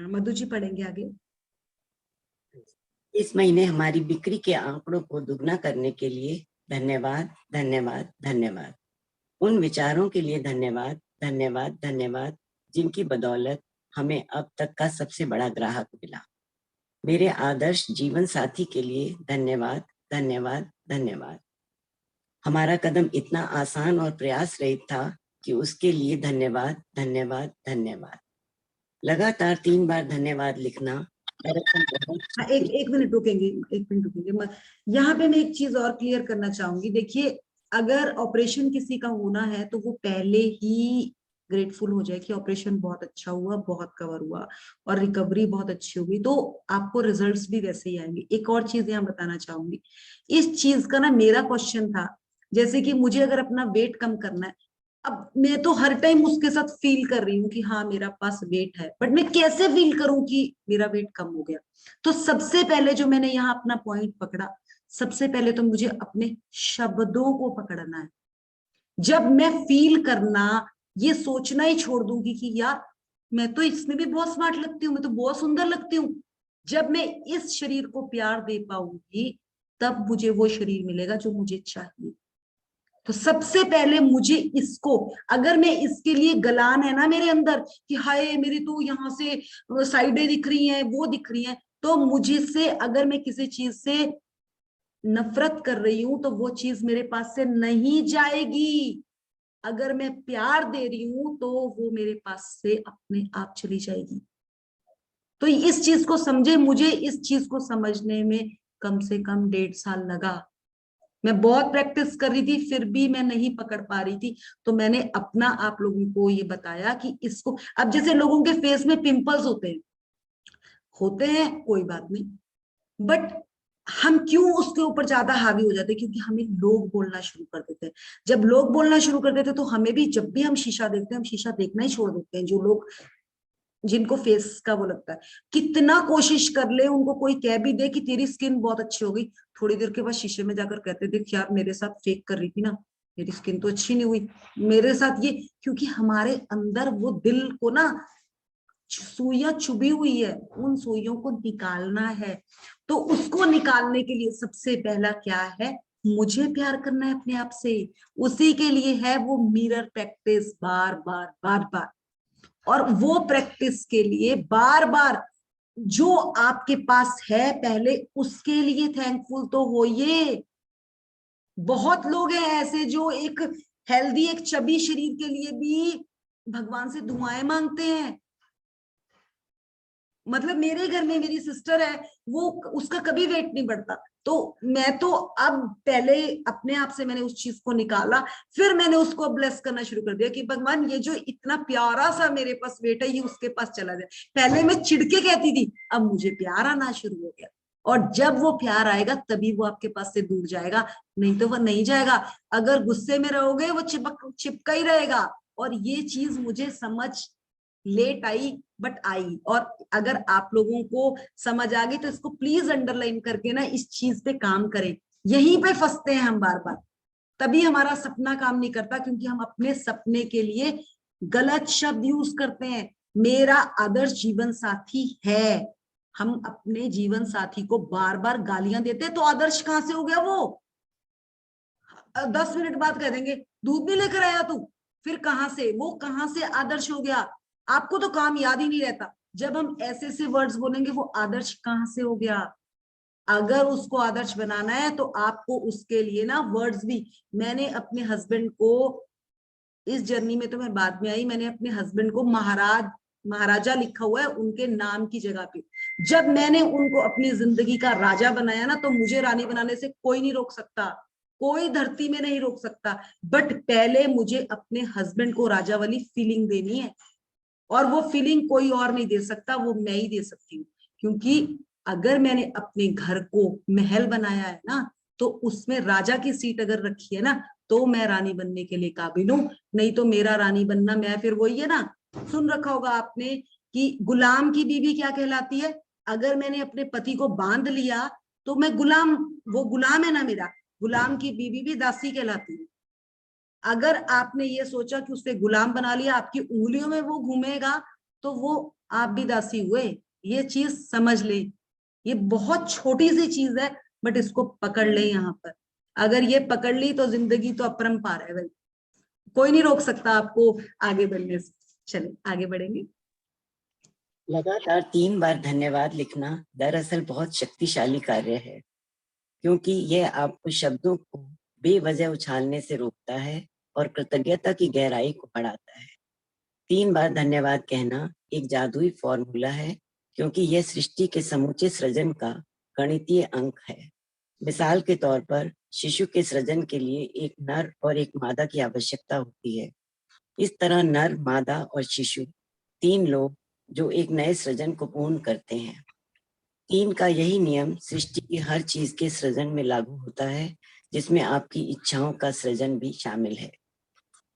मधु जी पढ़ेंगे आगे। इस महीने हमारी बिक्री के आंकड़ों को दुगना करने के लिए धन्यवाद, धन्यवाद, धन्यवाद। उन विचारों के लिए धन्यवाद, धन्यवाद, धन्यवाद, जिनकी बदौलत हमें अब तक का सबसे बड़ा ग्राहक मिला। मेरे आदर्श जीवन साथी के लिए धन्यवाद, धन्यवाद, धन्यवाद। हमारा कदम इतना आसान और प्रयास रहित था कि उसके लिए धन्यवाद, धन्यवाद, धन्यवाद। लगातार 3 बार धन्यवाद लिखना एक मिनट रुकेंगे, एक मिनट रुकेंगे। यहाँ पे मैं एक चीज और क्लियर करना चाहूंगी। देखिए, अगर ऑपरेशन किसी का होना है तो वो पहले ही ग्रेटफुल हो जाए कि ऑपरेशन बहुत अच्छा हुआ, बहुत कवर हुआ और रिकवरी बहुत अच्छी होगी, तो आपको रिजल्ट्स भी वैसे ही आएंगे। एक और चीज यहाँ बताना चाहूंगी, इस चीज का ना मेरा क्वेश्चन था, जैसे कि मुझे अगर अपना वेट कम करना है, अब मैं तो हर टाइम उसके साथ फील कर रही हूँ कि हाँ मेरा पास वेट है, बट मैं कैसे फील करूं कि मेरा वेट कम हो गया। तो सबसे पहले जो मैंने यहाँ अपना पॉइंट पकड़ा, सबसे पहले तो मुझे अपने शब्दों को पकड़ना है। जब मैं फील करना, ये सोचना ही छोड़ दूंगी कि यार मैं तो इसमें भी बहुत स्मार्ट लगती हूँ, मैं तो बहुत सुंदर लगती हूँ, जब मैं इस शरीर को प्यार दे पाऊंगी तब मुझे वो शरीर मिलेगा जो मुझे चाहिए। तो सबसे पहले मुझे इसको, अगर मैं इसके लिए गलान है ना मेरे अंदर कि हाय मेरी तो यहाँ से साइडें दिख रही हैं, वो दिख रही हैं, तो मुझे से अगर मैं किसी चीज से नफरत कर रही हूं तो वो चीज मेरे पास से नहीं जाएगी। अगर मैं प्यार दे रही हूं तो वो मेरे पास से अपने आप चली जाएगी। तो इस चीज को समझे, मुझे इस चीज को समझने में कम से कम 1.5 साल लगा। मैं बहुत प्रैक्टिस कर रही थी फिर भी मैं नहीं पकड़ पा रही थी। तो मैंने अपना आप लोगों को ये बताया कि इसको, अब जैसे लोगों के फेस में पिंपल्स होते हैं कोई बात नहीं, बट हम क्यों उसके ऊपर ज्यादा हावी हो जाते हैं? क्योंकि हमें लोग बोलना शुरू कर देते हैं। जब लोग बोलना शुरू कर देते हैं तो हमें भी, जब भी हम शीशा देखते हैं, हम शीशा देखना ही छोड़ देते हैं। जो लोग, जिनको फेस का वो लगता है, कितना कोशिश कर ले, उनको कोई कह भी दे कि तेरी स्किन बहुत अच्छी हो गई, थोड़ी देर के बाद शीशे में जाकर कहते देख यार, मेरे साथ फेक कर रही थी ना, मेरी स्किन तो अच्छी नहीं हुई मेरे साथ ये। क्योंकि हमारे अंदर वो दिल को ना सुइयां चुभी हुई है, उन सुइयों को निकालना है। तो उसको निकालने के लिए सबसे पहला क्या है? मुझे प्यार करना है अपने आप से। उसी के लिए है वो मिरर प्रैक्टिस, बार बार बार बार। और वो प्रैक्टिस के लिए बार बार जो आपके पास है पहले उसके लिए थैंकफुल तो होइए। बहुत लोग हैं ऐसे जो एक हेल्दी, एक चबी शरीर के लिए भी भगवान से दुआएं मांगते हैं। मतलब मेरे घर में मेरी सिस्टर है, वो, उसका कभी वेट नहीं बढ़ता। तो मैं तो अब पहले अपने आप से मैंने उस चीज को निकाला, फिर मैंने उसको ब्लेस करना शुरू कर दिया कि भगवान ये जो इतना प्यारा सा मेरे पास वेट है ये उसके पास चला जाए। पहले मैं चिढ़के कहती थी, अब मुझे प्यार आना शुरू हो गया। और जब वो प्यार आएगा तभी वो आपके पास से दूर जाएगा, नहीं तो वो नहीं जाएगा। अगर गुस्से में रहोगे वो चिपका ही रहेगा। और ये चीज मुझे समझ लेट आई, बट आई। और अगर आप लोगों को समझ आ गई तो इसको प्लीज अंडरलाइन करके ना इस चीज पे काम करें। यहीं पे फंसते हैं हम बार बार, तभी हमारा सपना काम नहीं करता, क्योंकि हम अपने सपने के लिए गलत शब्द यूज करते हैं। मेरा आदर्श जीवन साथी है, हम अपने जीवन साथी को बार बार गालियां देते हैं तो आदर्श कहां से हो गया वो? 10 मिनट बाद कह देंगे दूध नहीं लेकर आया तू, फिर कहां से वो, कहां से आदर्श हो गया? आपको तो काम याद ही नहीं रहता। जब हम ऐसे ऐसे वर्ड्स बोलेंगे वो आदर्श कहां से हो गया? अगर उसको आदर्श बनाना है तो आपको उसके लिए ना वर्ड्स भी, मैंने अपने हस्बैंड को, इस जर्नी में तो मैं बाद में आई, मैंने अपने हस्बैंड को महाराजा लिखा हुआ है उनके नाम की जगह पे। जब मैंने उनको अपनी जिंदगी का राजा बनाया ना, तो मुझे रानी बनाने से कोई नहीं रोक सकता, कोई धरती में नहीं रोक सकता। बट पहले मुझे अपने हस्बैंड को राजा वाली फीलिंग देनी है, और वो फीलिंग कोई और नहीं दे सकता, वो मैं ही दे सकती हूँ। क्योंकि अगर मैंने अपने घर को महल बनाया है ना, तो उसमें राजा की सीट अगर रखी है ना, तो मैं रानी बनने के लिए काबिल हूँ। नहीं तो मेरा रानी बनना, मैं फिर वही है ना, सुन रखा होगा आपने कि गुलाम की बीवी क्या कहलाती है? अगर मैंने अपने पति को बांध लिया तो मैं गुलाम, वो गुलाम है ना मेरा, गुलाम की बीवी भी दासी कहलाती है। अगर आपने ये सोचा कि उससे गुलाम बना लिया, आपकी उंगलियों में वो घूमेगा, तो वो आप भी दासी हुए। ये चीज समझ ले, ये बहुत छोटी सी चीज है, बट इसको पकड़ ले यहाँ पर। अगर ये पकड़ ली तो जिंदगी तो अपरंपार है भाई, कोई नहीं रोक सकता आपको आगे बढ़ने से। चलिए आगे बढ़ेंगे। लगातार 3 बार धन्यवाद लिखना दरअसल बहुत शक्तिशाली कार्य है, क्योंकि यह आपको शब्दों को बेवजह उछालने से रोकता है और कृतज्ञता की गहराई को बढ़ाता है। 3 बार धन्यवाद कहना एक जादुई फॉर्मूला है, क्योंकि यह सृष्टि के समूचे सृजन का गणितीय अंक है। मिसाल के तौर पर शिशु के सृजन के लिए एक नर और एक मादा की आवश्यकता होती है। इस तरह नर, मादा और शिशु 3 लोग जो एक नए सृजन को पूर्ण करते हैं। 3 का यही नियम सृष्टि की हर चीज के सृजन में लागू होता है, जिसमें आपकी इच्छाओं का सृजन भी शामिल है।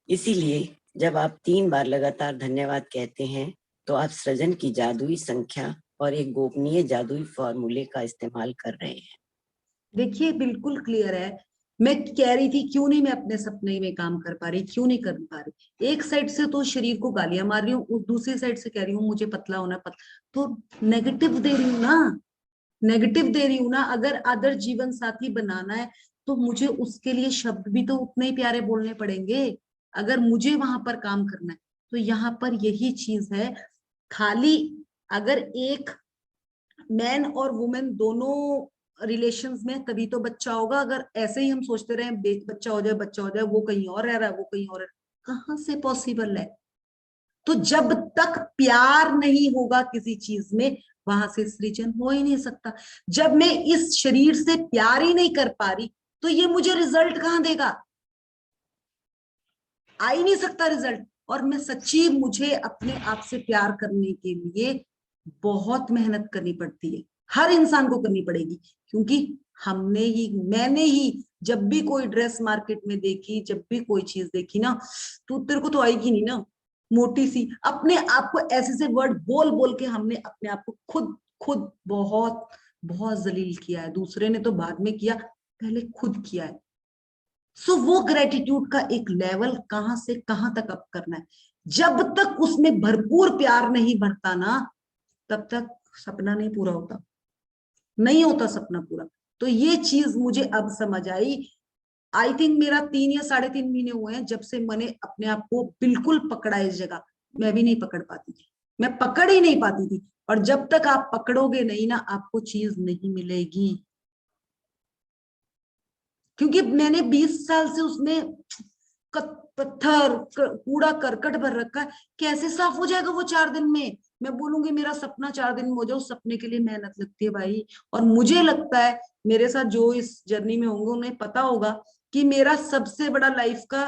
इसीलिए जब आप 3 बार लगातार धन्यवाद कहते हैं तो आप सृजन की जादुई संख्या और एक गोपनीय जादुई फॉर्मूले का इस्तेमाल कर रहे हैं। देखिए बिल्कुल क्लियर है। मैं कह रही थी क्यों नहीं मैं अपने सपने में काम कर पा रही, क्यों नहीं कर पा रही। एक साइड से तो शरीर को गालियां मार रही हूँ, दूसरी साइड से कह रही हूँ मुझे पतला होना, तो नेगेटिव दे रही हूँ ना, नेगेटिव दे रही हूँ ना। अगर आदर्श जीवन साथी बनाना है तो मुझे उसके लिए शब्द भी तो उतने ही प्यारे बोलने पड़ेंगे। अगर मुझे वहां पर काम करना है तो यहाँ पर यही चीज है। खाली अगर एक मैन और वुमेन दोनों रिलेशंस में तभी तो बच्चा होगा। अगर ऐसे ही हम सोचते रहे बच्चा हो जाए, बच्चा हो जाए, वो कहीं और रह रहा है, वो कहीं और रह रहा है, कहाँ से पॉसिबल है? तो जब तक प्यार नहीं होगा किसी चीज में, वहां से सृजन हो ही नहीं सकता। जब मैं इस शरीर से प्यार ही नहीं कर पा रही तो ये मुझे रिजल्ट कहाँ देगा? आ ही नहीं सकता रिजल्ट। और मैं सच्ची, मुझे अपने आप से प्यार करने के लिए बहुत मेहनत करनी पड़ती है, हर इंसान को करनी पड़ेगी, क्योंकि मैंने ही जब भी कोई ड्रेस मार्केट में देखी, जब भी कोई चीज देखी ना, तो तेरे को तो आएगी नहीं ना, मोटी सी, अपने आप को ऐसे से वर्ड बोल बोल के हमने अपने आप को खुद खुद बहुत बहुत जलील किया है। दूसरे ने तो बाद में किया, पहले खुद किया है। सो वो ग्रेटिट्यूड का एक लेवल कहां से कहां तक अप करना है। जब तक उसमें भरपूर प्यार नहीं भरता ना, तब तक सपना नहीं पूरा होता, नहीं होता सपना पूरा। तो ये चीज मुझे अब समझ आई। आई थिंक मेरा 3 या 3.5 महीने हुए हैं जब से मैंने अपने आप को बिल्कुल पकड़ा इस जगह। मैं भी नहीं पकड़ पाती थी, मैं पकड़ ही नहीं पाती थी। और जब तक आप पकड़ोगे नहीं ना, आपको चीज नहीं मिलेगी। क्योंकि मैंने 20 साल से उसमें पत्थर कूड़ा करकट भर रखा है। कैसे साफ हो जाएगा वो 4 दिन में? मैं बोलूंगी मेरा सपना 4 दिन में हो जाए, उस सपने के लिए मेहनत लगती है भाई। और मुझे लगता है मेरे साथ जो इस जर्नी में होंगे उन्हें पता होगा कि मेरा सबसे बड़ा लाइफ का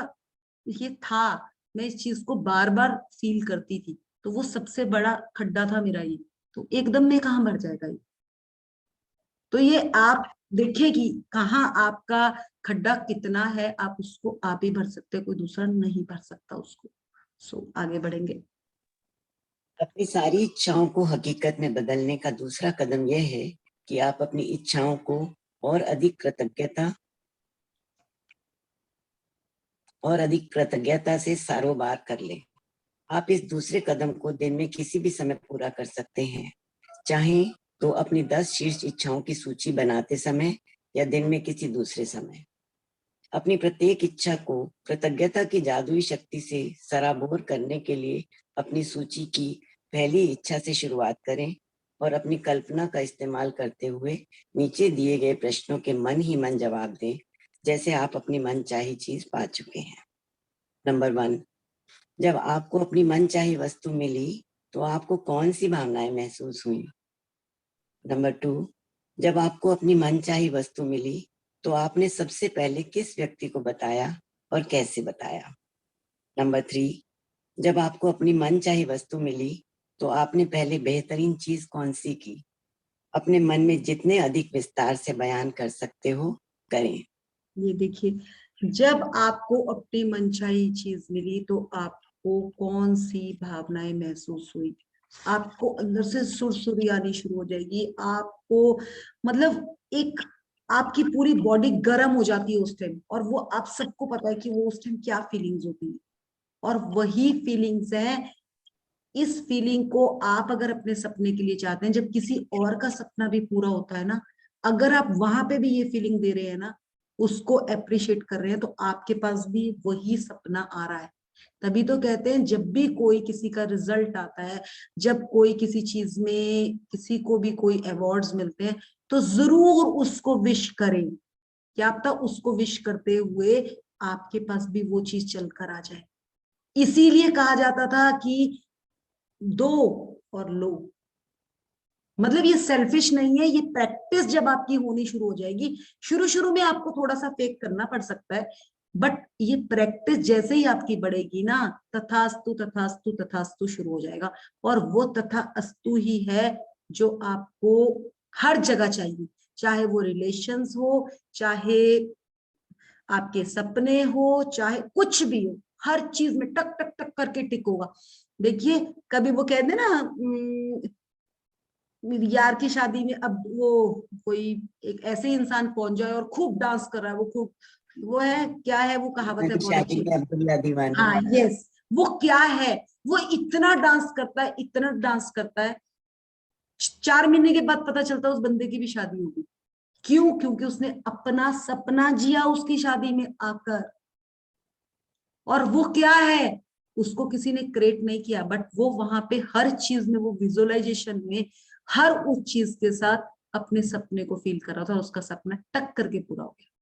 ये था। मैं इस चीज को बार बार फील करती थी, तो वो सबसे बड़ा खड्डा था मेरा ये। तो एकदम में कहाँ भर जाएगा ये? तो ये आप देखिए कि कहाँ आपका खड्डा कितना है, आप उसको आप ही भर सकते हैं, कोई दूसरा नहीं भर सकता उसको। सो आगे बढ़ेंगे। अपनी सारी इच्छाओं को हकीकत में बदलने का दूसरा कदम यह है कि आप अपनी इच्छाओं को और अधिक कृतज्ञता से सारोबार कर लें। आप इस दूसरे कदम को दिन में किसी भी समय पूरा कर सकते हैं, चाहे तो अपनी 10 शीर्ष इच्छाओं की सूची बनाते समय या दिन में किसी दूसरे समय। अपनी प्रत्येक इच्छा को कृतज्ञता की जादुई शक्ति से सराबोर करने के लिए अपनी सूची की पहली इच्छा से शुरुआत करें और अपनी कल्पना का इस्तेमाल करते हुए नीचे दिए गए प्रश्नों के मन ही मन जवाब दें, जैसे आप अपनी मनचाही चीज पा चुके हैं। नंबर 1, जब आपको अपनी मनचाही वस्तु मिली तो आपको कौन सी भावनाएं महसूस हुई? नंबर 2, जब आपको अपनी मनचाही वस्तु मिली तो आपने सबसे पहले किस व्यक्ति को बताया और कैसे बताया? नंबर 3, जब आपको अपनी मनचाही वस्तु मिली तो आपने पहले बेहतरीन चीज कौन सी की? अपने मन में जितने अधिक विस्तार से बयान कर सकते हो करें। ये देखिए, जब आपको अपनी मनचाही चीज मिली तो आपको कौन सी भावनाएं महसूस हुई? आपको अंदर से सुरसुरी आनी शुरू हो जाएगी। आपको मतलब एक आपकी पूरी बॉडी गर्म हो जाती है उस टाइम। और वो आप सबको पता है कि वो उस टाइम क्या फीलिंग्स होती है, और वही फीलिंग्स है। इस फीलिंग को आप अगर अपने सपने के लिए चाहते हैं, जब किसी और का सपना भी पूरा होता है ना, अगर आप वहां पे भी ये फीलिंग दे रहे हैं ना, उसको अप्रिशिएट कर रहे हैं, तो आपके पास भी वही सपना आ रहा है। तभी तो कहते हैं जब भी कोई किसी का रिजल्ट आता है, जब कोई किसी चीज में किसी को भी कोई अवार्ड्स मिलते हैं, तो जरूर उसको विश करें। क्या पता उसको विश करते हुए आपके पास भी वो चीज चलकर आ जाए। इसीलिए कहा जाता था कि दो और लो। मतलब ये सेल्फिश नहीं है, ये प्रैक्टिस जब आपकी होनी शुरू हो जाएगी। शुरू शुरू में आपको थोड़ा सा फेक करना पड़ सकता है, बट ये प्रैक्टिस जैसे ही आपकी बढ़ेगी ना, तथास्तु तथास्तु तथास्तु शुरू हो जाएगा। और वो तथा अस्तु ही है जो आपको हर जगह चाहिए, चाहे वो रिलेशंस हो, चाहे आपके सपने हो, चाहे कुछ भी हो, हर चीज में टक टक टक करके टिक होगा। देखिए, कभी वो कहते ना मेरी यार की शादी में अब वो कोई एक ऐसे इंसान पहुंच जाए और खूब डांस कर रहा है, वो खूब, वो है क्या है वो कहावत है बहुत शादी अच्छी। में अब्दुल्ला दीवाना। हाँ यस, वो क्या है, वो इतना डांस करता है, इतना डांस करता है, 4 महीने के बाद पता चलता है उस बंदे की भी शादी होगी। क्यों? क्योंकि उसने अपना सपना जिया उसकी शादी में आकर। और वो क्या है, उसको किसी ने क्रिएट नहीं किया, बट वो वहां पे हर चीज में, वो विजुअलाइजेशन में हर उस चीज के साथ अपने सपने को फील कर रहा था, और उसका सपना टक करके पूरा हो गया।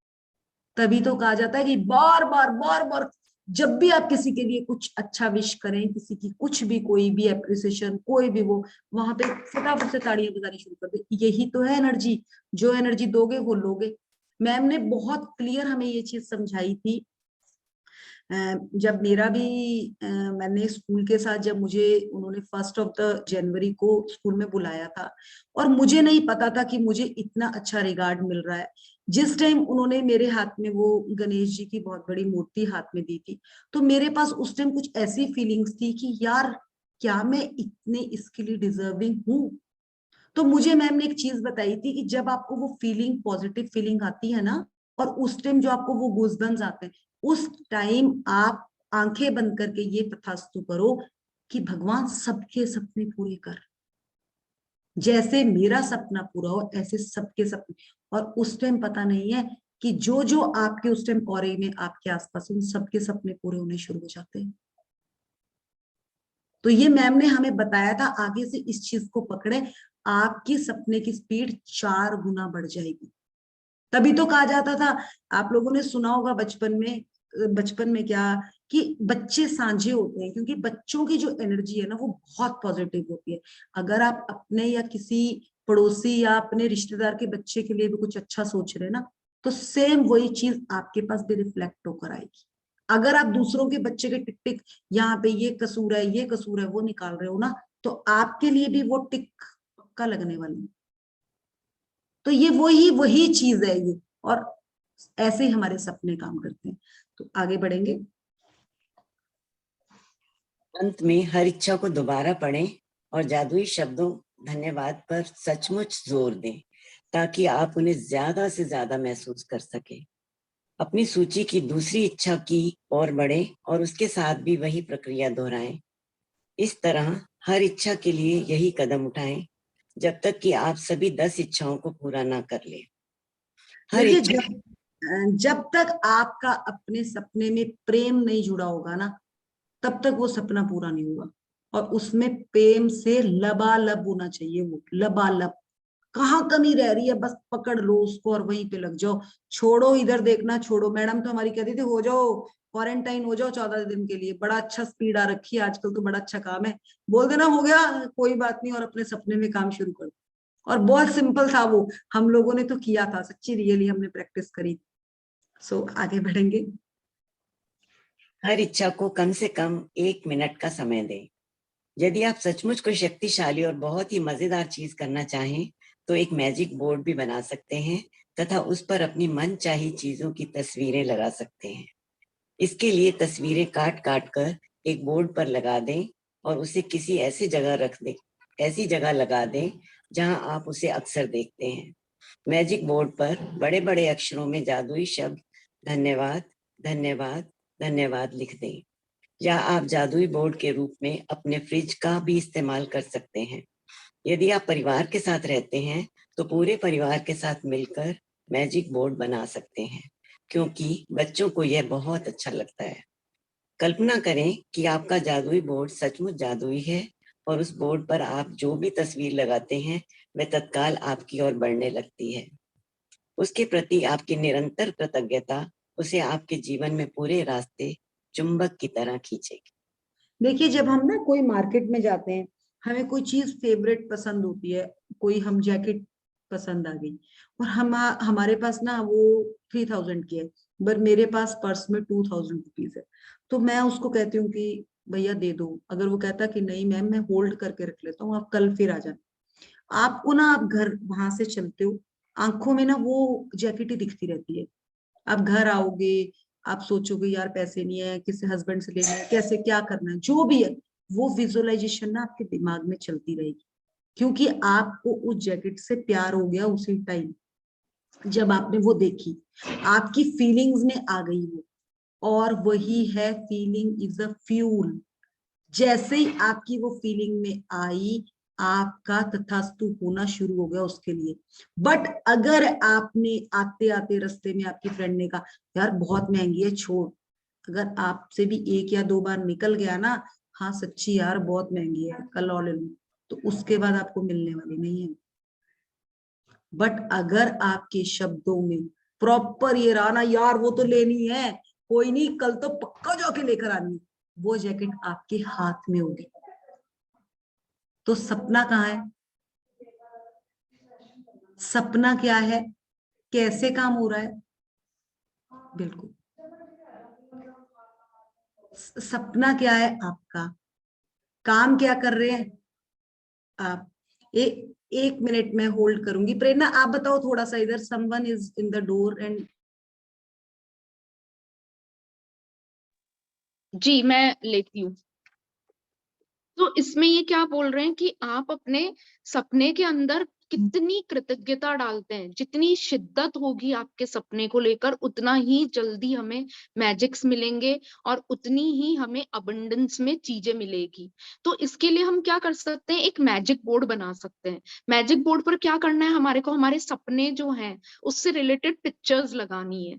तभी तो कहा जाता है कि बार बार बार बार जब भी आप किसी के लिए कुछ अच्छा विश करें, किसी की कुछ भी कोई भी अप्रिसिएशन कोई भी, वो वहां पे फटाफट से ताड़ियां बजानी शुरू कर दे। यही तो है एनर्जी, जो एनर्जी दोगे वो लोगे। मैम ने बहुत क्लियर हमें ये चीज समझाई थी जब मेरा भी मैंने स्कूल के साथ, जब मुझे उन्होंने 1 जनवरी को स्कूल में बुलाया था और मुझे नहीं पता था कि मुझे इतना अच्छा रिगार्ड मिल रहा है। जिस टाइम उन्होंने मेरे हाथ में वो गणेश जी की बहुत बड़ी मूर्ति हाथ में दी थी, तो मेरे पास उस टाइम कुछ ऐसी फीलिंग्स थी कि यार क्या मैं इतने इसके लिए डिजर्विंग हूँ। तो मुझे मैम ने एक चीज बताई थी कि जब आपको वो फीलिंग, पॉजिटिव फीलिंग आती है ना, और उस टाइम जो आपको वो गूज़बम्स आते हैं, उस टाइम आप आंखें बंद करके ये तथास्तु करो कि भगवान सबके सपने पूरे कर, जैसे मेरा सपना पूरा हो ऐसे सबके सपने। और उस टाइम पता नहीं है कि जो जो आपके उस टाइम औरे में आपके आसपास, उन सबके सपने पूरे होने शुरू हो जाते हैं। तो ये मैम ने हमें बताया था, आगे से इस चीज को पकड़े, आपकी सपने की स्पीड 4 गुना बढ़ जाएगी। तभी तो कहा जाता था, आप लोगों ने सुना होगा बचपन में क्या, कि बच्चे सांझे होते हैं, क्योंकि बच्चों की जो एनर्जी है ना वो बहुत पॉजिटिव होती है। अगर आप अपने या किसी पड़ोसी या अपने रिश्तेदार के बच्चे के लिए भी कुछ अच्छा सोच रहे हैं ना, तो सेम वही चीज आपके पास भी रिफ्लेक्ट होकर आएगी। अगर आप दूसरों के बच्चे के टिक टिक, यहाँ पे ये कसूर है, ये कसूर है, वो निकाल रहे हो ना, तो आपके लिए भी वो टिक पक्का लगने वाली है। तो ये वही वही चीज है ये, और ऐसे ही हमारे सपने काम करते हैं। तो आगे बढ़ेंगे। अंत में हर इच्छा को दोबारा पढ़ें और जादुई शब्दों धन्यवाद पर सचमुच जोर दें, ताकि आप उन्हें ज्यादा से ज्यादा महसूस कर सकें। अपनी सूची की दूसरी इच्छा की ओर बढ़ें और उसके साथ भी वही प्रक्रिया दोहराएं। इस तरह हर इच्छा के लिए यही कदम उठाएं जब तक कि आप सभी 10 इच्छाओं को पूरा ना कर लें। हर देखिए, इच्छा जब तक आपका अपने सपने में प्रेम नहीं जुड़ा होगा ना, तब तक वो सपना पूरा नहीं होगा। और उसमें प्रेम से लबालब होना चाहिए, वो लबालब। कहाँ कमी रह रही है, बस पकड़ लो उसको और वहीं पे लग जाओ। छोड़ो, इधर देखना छोड़ो। मैडम तो हमारी कहती थी, हो जाओ क्वारंटाइन, हो जाओ 14 दिन के लिए। बड़ा अच्छा स्पीड आ रखी है आजकल, तो बड़ा अच्छा काम है, बोल देना हो गया, कोई बात नहीं, और अपने सपने में काम शुरू कर दो। और बहुत सिंपल था वो, हम लोगों ने तो किया था, सच्ची रियली हमने प्रैक्टिस करी। सो आगे बढ़ेंगे। हर इच्छा को कम से कम 1 मिनट का समय दें। यदि आप सचमुच कोई शक्तिशाली और बहुत ही मजेदार चीज करना चाहें, तो एक मैजिक बोर्ड भी बना सकते हैं तथा उस पर अपनी मनचाही चीजों की तस्वीरें लगा सकते हैं। इसके लिए तस्वीरें काट काट कर एक बोर्ड पर लगा दें और उसे किसी ऐसी जगह लगा दें जहां आप उसे अक्सर देखते हैं। मैजिक बोर्ड पर बड़े बड़े अक्षरों में जादुई शब्द धन्यवाद धन्यवाद धन्यवाद लिख दें। या आप जादुई बोर्ड के रूप में अपने फ्रिज का भी इस्तेमाल कर सकते हैं। यदि आप परिवार के साथ रहते हैं तो पूरे परिवार के साथ मिलकर मैजिक बोर्ड बना सकते हैं, क्योंकि बच्चों को यह बहुत अच्छा लगता है। कल्पना करें कि आपका जादुई बोर्ड सचमुच जादुई है और उस बोर्ड पर आप जो भी तस्वीर लगाते हैं वह तत्काल आपकी ओर बढ़ने लगती है। उसके प्रति आपकी निरंतर कृतज्ञता उसे आपके जीवन में पूरे रास्ते चुंबक की तरह खींचेगी। देखिए, जब हम ना कोई मार्केट में जाते हैं, हमें कोई चीज फेवरेट पसंद होती है, कोई हम जैकेट पसंद आ गई, और हमारे पास ना वो 3000 की है, पर मेरे पास पर्स में 2000 रुपीज है, तो मैं उसको कहती हूँ कि भैया दे दो। अगर वो कहता कि नहीं मैम मैं होल्ड करके रख लेता हूँ, आप कल फिर आ जाना। आपको ना, आप घर वहां से चलते हो, आंखों में ना वो जैकेट ही दिखती रहती है। आप घर आओगे, आप सोचोगे यार पैसे नहीं है, किसी हस्बैंड से लेना है, कैसे क्या करना है, जो भी है, वो विजुअलाइजेशन ना आपके दिमाग में चलती रहेगी, क्योंकि आपको उस जैकेट से प्यार हो गया उसी टाइम जब आपने वो देखी, आपकी फीलिंग्स में आ गई वो। और वही है, फीलिंग इज अ फ्यूल। जैसे ही आपकी वो फीलिंग में आई, आपका तथास्तु होना शुरू हो गया उसके लिए। बट अगर आपने आते आते रास्ते में आपकी फ्रेंड ने कहा यार बहुत महंगी है छोड़, अगर आपसे भी 1 या 2 बार निकल गया ना, हाँ सच्ची यार बहुत महंगी है कल और ले लूं, तो उसके बाद आपको मिलने वाली नहीं है। बट अगर आपके शब्दों में प्रॉपर ये रहा ना, यार वो तो लेनी है, कोई नहीं कल तो पक्का जाके लेकर आनी, वो जैकेट आपके हाथ में होगी। तो सपना कहाँ है, सपना क्या है, कैसे काम हो रहा है, बिल्कुल सपना क्या है आपका, काम क्या कर रहे हैं आप। एक मिनट में होल्ड करूंगी। प्रेरणा आप बताओ थोड़ा सा इधर, someone is in the door end. जी मैं लेती हूँ। तो इसमें ये क्या बोल रहे हैं कि आप अपने सपने के अंदर कितनी कृतज्ञता डालते हैं, जितनी शिद्दत होगी आपके सपने को लेकर, उतना ही जल्दी हमें मैजिक्स मिलेंगे और उतनी ही हमें अबंडेंस में चीजें मिलेगी। तो इसके लिए हम क्या कर सकते हैं, एक मैजिक बोर्ड बना सकते हैं। मैजिक बोर्ड पर क्या करना है, हमारे को हमारे सपने जो हैं उससे रिलेटेड पिक्चर्स लगानी है।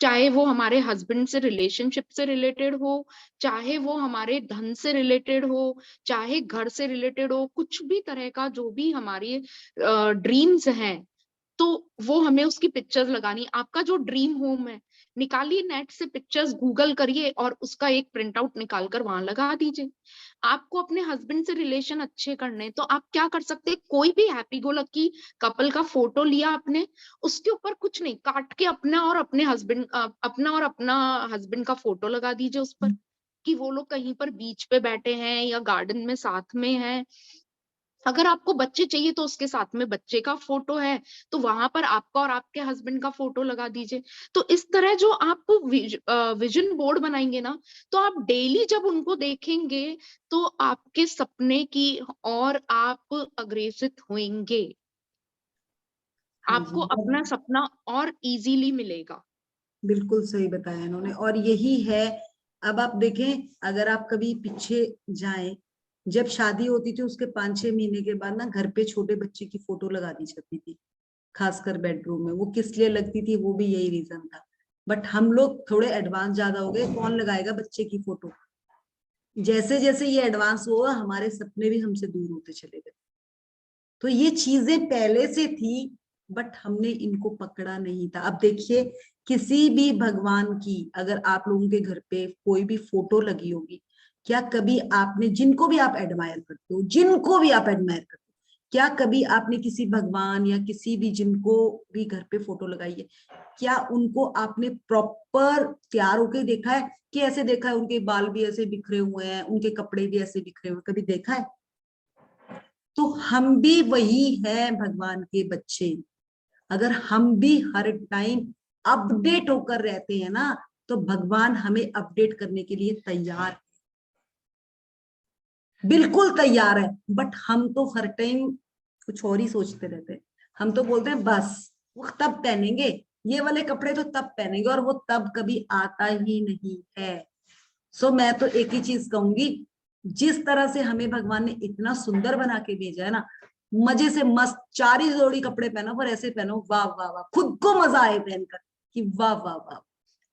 चाहे वो हमारे हस्बैंड से रिलेशनशिप से रिलेटेड हो, चाहे वो हमारे धन से रिलेटेड हो, चाहे घर से रिलेटेड हो, कुछ भी तरह का जो भी हमारी ड्रीम्स हैं, तो वो हमें उसकी पिक्चर्स लगानी। आपका जो ड्रीम होम है, निकालिए नेट से पिक्चर्स, गूगल करिए और उसका एक प्रिंट आउट निकाल कर वहां लगा दीजिए। आपको अपने हस्बैंड से रिलेशन अच्छे करने, तो आप क्या कर सकते हैं, कोई भी हैप्पी गो लकी कपल का फोटो लिया आपने, उसके ऊपर कुछ नहीं, काट के अपना और अपना हस्बैंड का फोटो लगा दीजिए उस पर, कि वो लोग कहीं पर बीच पे बैठे हैं या गार्डन में साथ में हैं। अगर आपको बच्चे चाहिए तो उसके साथ में बच्चे का फोटो है, तो वहां पर आपका और आपके हस्बैंड का फोटो लगा दीजिए। तो इस तरह जो आप विजन बोर्ड बनाएंगे ना, तो आप डेली जब उनको देखेंगे तो आपके सपने की और आप अग्रेसित होंगे, हाँ आपको जी, अपना सपना और इजीली मिलेगा। बिल्कुल सही बताया इन्होंने। और यही है, अब आप देखें, अगर आप कभी पीछे जाएं, जब शादी होती थी उसके 5-6 महीने के बाद ना घर पे छोटे बच्चे की फोटो लगा दी जाती थी, खासकर बेडरूम में। वो किस लिए लगती थी, वो भी यही रीजन था। बट हम लोग थोड़े एडवांस ज्यादा हो गए, कौन लगाएगा बच्चे की फोटो। जैसे जैसे ये एडवांस हुआ, हमारे सपने भी हमसे दूर होते चले गए। तो ये चीजें पहले से थी, बट हमने इनको पकड़ा नहीं था। अब देखिए, किसी भी भगवान की अगर आप लोगों के घर पे कोई भी फोटो लगी होगी, क्या कभी आपने, जिनको भी आप एडमायर करते हो, जिनको भी आप एडमायर करते हो, क्या कभी आपने किसी भगवान या किसी भी, जिनको भी घर पे फोटो लगाई है, क्या उनको आपने प्रॉपर तैयार होके देखा है, कि ऐसे देखा है उनके बाल भी ऐसे बिखरे हुए हैं, उनके कपड़े भी ऐसे बिखरे हुए हैं, कभी देखा है? तो हम भी वही हैं भगवान के बच्चे। अगर हम भी हर टाइम अपडेट होकर रहते हैं ना, तो भगवान हमें अपडेट करने के लिए तैयार है, बिल्कुल तैयार है। बट हम तो हर टाइम कुछ और ही सोचते रहते हैं। हम तो बोलते हैं बस वो तब पहनेंगे, ये वाले कपड़े तो तब पहनेंगे, और वो तब कभी आता ही नहीं है। सो मैं तो एक ही चीज कहूंगी, जिस तरह से हमें भगवान ने इतना सुंदर बना के भेजा है ना, मजे से मस्त 4 जोड़ी कपड़े पहनो, पर ऐसे पहनो वाह वाह वाह, खुद को मजा आए पहनकर कि वाह वाह वाह।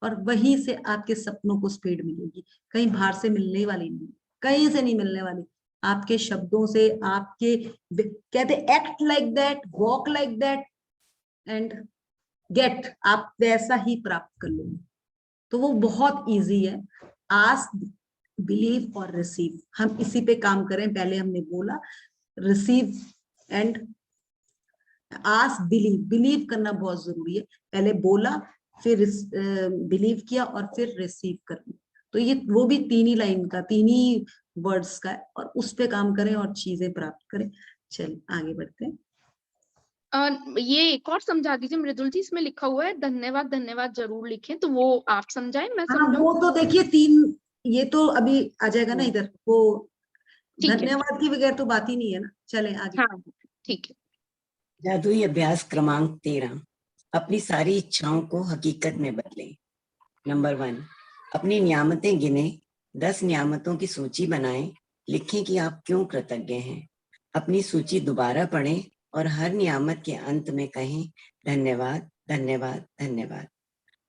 और वहीं से आपके सपनों को स्पीड मिलेगी, कहीं बाहर से मिलने वाली नहीं, कहीं से नहीं मिलने वाली। आपके शब्दों से, आपके, कहते act like that, walk like that and get, आप वैसा ही प्राप्त कर लोगे। तो वो बहुत इजी है। आस्क, बिलीव और रिसीव, हम इसी पे काम करें। पहले हमने बोला receive and ask, believe. Believe करना बहुत जरूरी है, पहले बोला, फिर बिलीव किया और फिर रिसीव करना। तो ये वो भी 3 ही लाइन का, 3 ही वर्ड्स का है, और उस पे काम करें और चीजें प्राप्त करें। चलिए आगे बढ़ते हैं। ये एक और समझा दीजिए मृदुल जी, इसमें लिखा हुआ है धन्यवाद धन्यवाद जरूर लिखें, तो वो आप समझाएं मैं हाँ, समझाऊं? वो तो देखिए 3, ये तो अभी आ जाएगा ना इधर, वो ठीक है। धन्यवाद की बगैर तो बात ही नहीं है ना। चले आगे। हाँ ठीक है। जादुई अभ्यास क्रमांक 13, अपनी सारी इच्छाओं को हकीकत में बदलें। नंबर 1, अपनी नियामतें गिने, 10 नियामतों की सूची बनाएं, लिखें कि आप क्यों कृतज्ञ हैं। अपनी सूची दोबारा पढ़ें और हर नियामत के अंत में कहें धन्यवाद धन्यवाद धन्यवाद।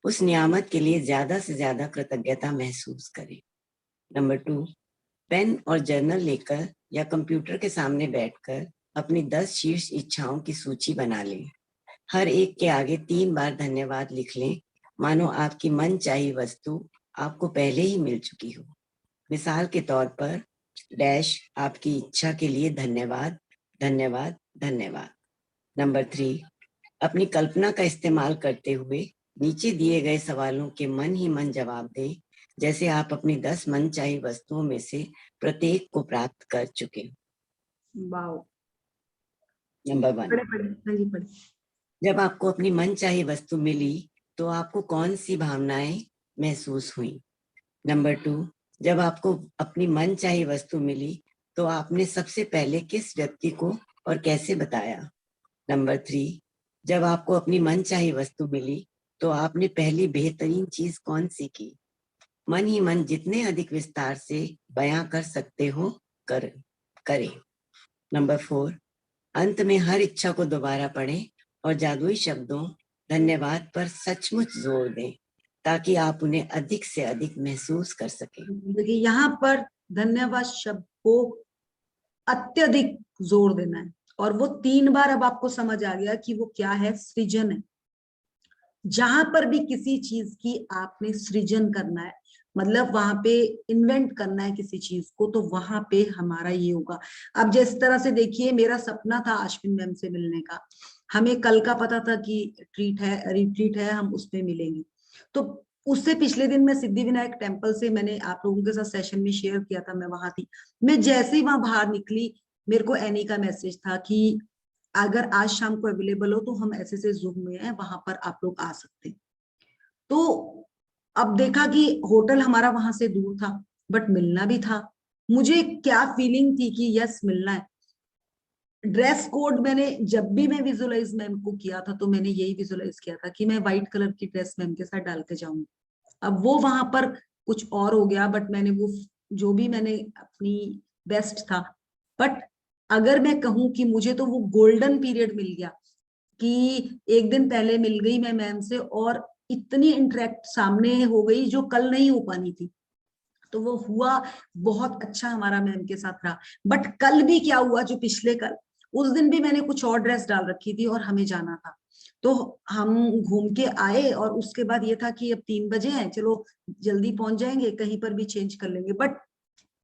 उस नियामत के लिए ज्यादा से ज्यादा कृतज्ञता महसूस करें। नंबर 2, पेन और जर्नल लेकर या कंप्यूटर के सामने बैठकर अपनी 10 शीर्ष इच्छाओं की सूची बना लें। हर एक के आगे 3 बार धन्यवाद लिख लें, मानो आपकी मनचाही वस्तु आपको पहले ही मिल चुकी हो। मिसाल के तौर पर डैश आपकी इच्छा के लिए धन्यवाद धन्यवाद धन्यवाद। नंबर 3, अपनी कल्पना का इस्तेमाल करते हुए नीचे दिए गए सवालों के मन ही मन जवाब दें, जैसे आप अपनी 10 मनचाही वस्तुओं में से प्रत्येक को प्राप्त कर चुके हो। वाओ, नंबर 1, पढ़े पढ़े, हाँ जी पढ़े। जब आपको अपनी मनचाही वस्तु मिली तो आपको कौन सी भावनाएं महसूस हुई? नंबर 2, जब आपको अपनी मनचाही वस्तु मिली तो आपने सबसे पहले किस व्यक्ति को और कैसे बताया? नंबर 3, जब आपको अपनी मनचाही वस्तु मिली तो आपने पहली बेहतरीन चीज कौन सी की? मन ही मन जितने अधिक विस्तार से बयां कर सकते हो करें। नंबर 4, अंत में हर इच्छा को दोबारा पढ़ें और जादुई शब्दों धन्यवाद पर सचमुच जोर दें ताकि आप उन्हें अधिक से अधिक महसूस कर सकें। देखिए यहाँ पर धन्यवाद शब्द को अत्यधिक जोर देना है, और वो 3 बार अब आपको समझ आ गया कि वो क्या है, सृजन है। जहां पर भी किसी चीज की आपने सृजन करना है, मतलब वहां पे इन्वेंट करना है किसी चीज को, तो वहां पे हमारा ये होगा। अब जिस तरह से देखिए, मेरा सपना था अश्विन मैम से मिलने का, हमें कल का पता था कि रिट्रीट है, हम उसमें मिलेंगे। तो उससे पिछले दिन मैं सिद्धि विनायक टेम्पल से, मैंने आप लोगों के साथ सेशन में शेयर किया था, मैं वहां थी। मैं जैसे ही वहां बाहर निकली, मेरे को एनी का मैसेज था कि अगर आज शाम को अवेलेबल हो तो हम ऐसे से जूम में हैं, वहां पर आप लोग आ सकते हैं। तो अब देखा कि होटल हमारा वहां से दूर था, बट मिलना भी था। मुझे क्या फीलिंग थी कि यस मिलना है। ड्रेस कोड मैंने जब भी मैं विजुअलाइज मैम को किया था, तो मैंने यही विजुअलाइज किया था कि मैं व्हाइट कलर की ड्रेस मैम के साथ डाल के जाऊंगी। अब वो वहां पर कुछ और हो गया, बट मैंने वो जो भी मैंने अपनी बेस्ट था। बट अगर मैं कहूं कि मुझे तो वो गोल्डन पीरियड मिल गया कि एक दिन पहले मिल गई मैं मैम से, और इतनी इंटरेक्ट सामने हो गई जो कल नहीं हो पानी थी। तो वो हुआ, बहुत अच्छा हमारा मैम के साथ रहा। बट कल भी क्या हुआ, जो पिछले कल, उस दिन भी मैंने कुछ और ड्रेस डाल रखी थी और हमें जाना था। तो हम घूम के आए, और उसके बाद ये था कि अब 3 बजे हैं, चलो जल्दी पहुंच जाएंगे, कहीं पर भी चेंज कर लेंगे। बट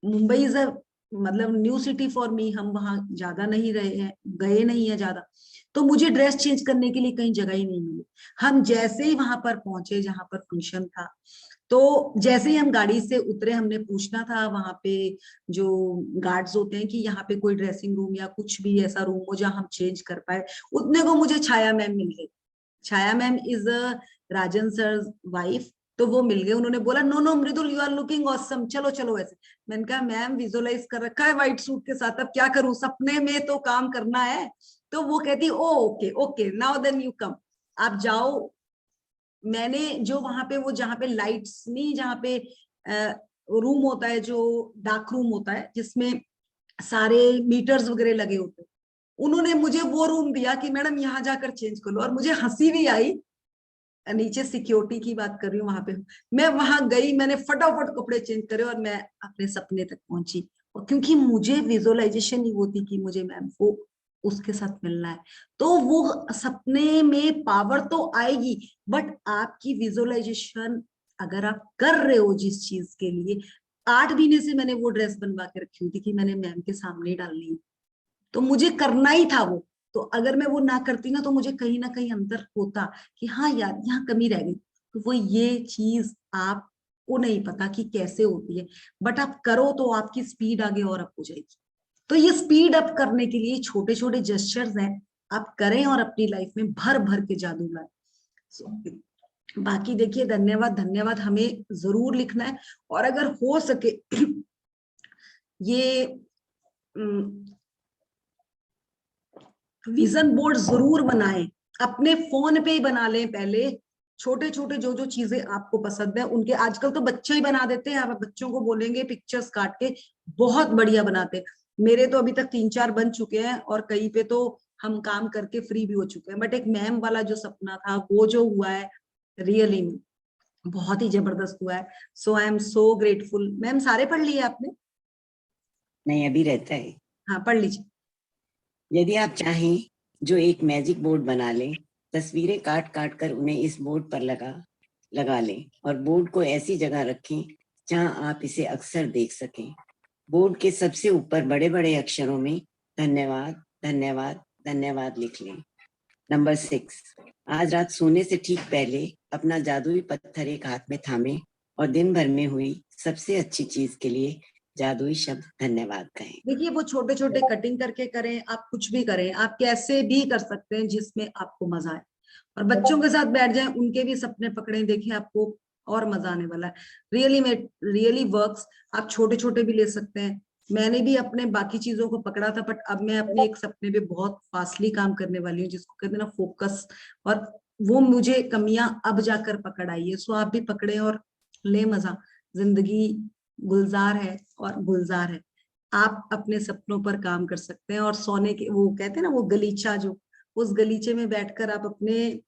मुंबई इज अ मतलब न्यू सिटी फॉर मी, हम वहां ज्यादा नहीं रहे हैं, गए नहीं है ज्यादा, तो मुझे ड्रेस चेंज करने के लिए कहीं जगह ही नहीं मिली। हम जैसे ही वहां पर पहुंचे जहां पर फंक्शन था, तो जैसे ही हम गाड़ी से उतरे, हमने पूछना था वहां पे जो गार्ड्स होते हैं कि यहाँ पे कोई ड्रेसिंग रूम या कुछ भी ऐसा रूम हो जहाँ हम चेंज कर पाए। उतने को मुझे छाया मैम मिल गई। Chhaya ma'am is Rajan sir wife. तो वो मिल गए, उन्होंने बोला no no Mridul you are looking awesome, चलो चलो वैसे। मैंने कहा मैम विजुअलाइज कर रखा है व्हाइट सूट के साथ, अब क्या करूं, सपने में तो काम करना है। तो वो कहती oh okay okay now then you come, आप जाओ। मैंने जो वहां पे, वो जहाँ पे लाइट्स नहीं, जहाँ पे रूम होता है जो डार्क रूम होता है जिसमें सारे मीटर्स वगैरह लगे होते हैं, उन्होंने मुझे वो रूम दिया कि मैडम यहाँ जाकर चेंज कर लो। और मुझे हंसी भी आई, नीचे सिक्योरिटी की बात कर रही हूँ वहां पे, मैं वहां गई, मैंने फटाफट कपड़े चेंज करे और मैं अपने सपने तक पहुंची। और क्योंकि मुझे विजुअलाइजेशन ही वो थी कि मुझे मैम को उसके साथ मिलना है, तो वो सपने में पावर तो आएगी, बट आपकी विजुअलाइजेशन अगर आप कर रहे हो जिस चीज के लिए, 8 महीने से मैंने वो ड्रेस बनवा के रखी हुई थी कि मैंने मैम के सामने ही डालनी है, तो मुझे करना ही था वो। तो अगर मैं वो ना करती ना, तो मुझे कहीं ना कहीं अंदर होता कि हाँ यार यहाँ कमी रह गई। तो वो ये चीज आपको नहीं पता कि कैसे होती है, बट आप करो तो आपकी स्पीड आगे और अप हो जाएगी। तो ये स्पीड अप करने के लिए छोटे छोटे जेस्चर्स हैं, आप करें और अपनी लाइफ में भर भर के जादू लाए। बाकी देखिए, धन्यवाद धन्यवाद हमें जरूर लिखना है, और अगर हो सके ये विजन बोर्ड जरूर बनाएं, अपने फोन पे ही बना लें पहले। छोटे छोटे जो जो चीजें आपको पसंद है उनके, आजकल तो बच्चे ही बना देते हैं, आप बच्चों को बोलेंगे पिक्चर्स काट के बहुत बढ़िया बनाते हैं। मेरे तो अभी तक 3-4 बन चुके हैं, और कहीं पे तो हम काम करके फ्री भी हो चुके हैं। बट एक मैम वाला जो सपना था वो जो हुआ है, रियली में बहुत ही जबरदस्त हुआ है। So I am so grateful. Ma'am सारे पढ़ लिए आपने? नहीं, अभी रहता है। हाँ पढ़ लीजिए। यदि आप चाहें जो एक मैजिक बोर्ड बना लें, तस्वीरें काट काट कर उन्हें इस बोर्ड पर लगा लें और बोर्ड को ऐसी जगह रखें जहां आप इसे अक्सर देख सकें। बोर्ड के सबसे ऊपर बड़े बड़े अक्षरों में धन्यवाद धन्यवाद धन्यवाद लिख लें। नंबर 6, आज रात सोने से ठीक पहले अपना जादुई पत्थर एक हाथ में थामें और दिन भर में हुई सबसे अच्छी चीज के लिए जादुई शब्द धन्यवाद कहें। देखिए वो छोटे छोटे कटिंग करके करें, आप कुछ भी करें, आप कैसे भी कर सकते हैं जिसमें आपको मजा आए। और बच्चों के साथ बैठ जाएं, उनके भी सपने पकड़ें, देखिए आपको और मजा आने वाला है। Really works. आप छोटे छोटे भी ले सकते हैं। मैंने भी अपने बाकी चीजों को पकड़ा था, बट अब मैं अपने एक सपने पे बहुत फास्टली काम करने वाली हूँ, जिसको कहते हैं ना फोकस। और वो मुझे कमियां अब जाकर पकड़ आई है। सो आप भी पकड़े और ले मजा। जिंदगी गुलजार है और गुलजार है। आप अपने सपनों पर काम कर सकते हैं और सोने के, वो कहते हैं ना वो गलीचा, जो उस गलीचे में बैठकर आप अपने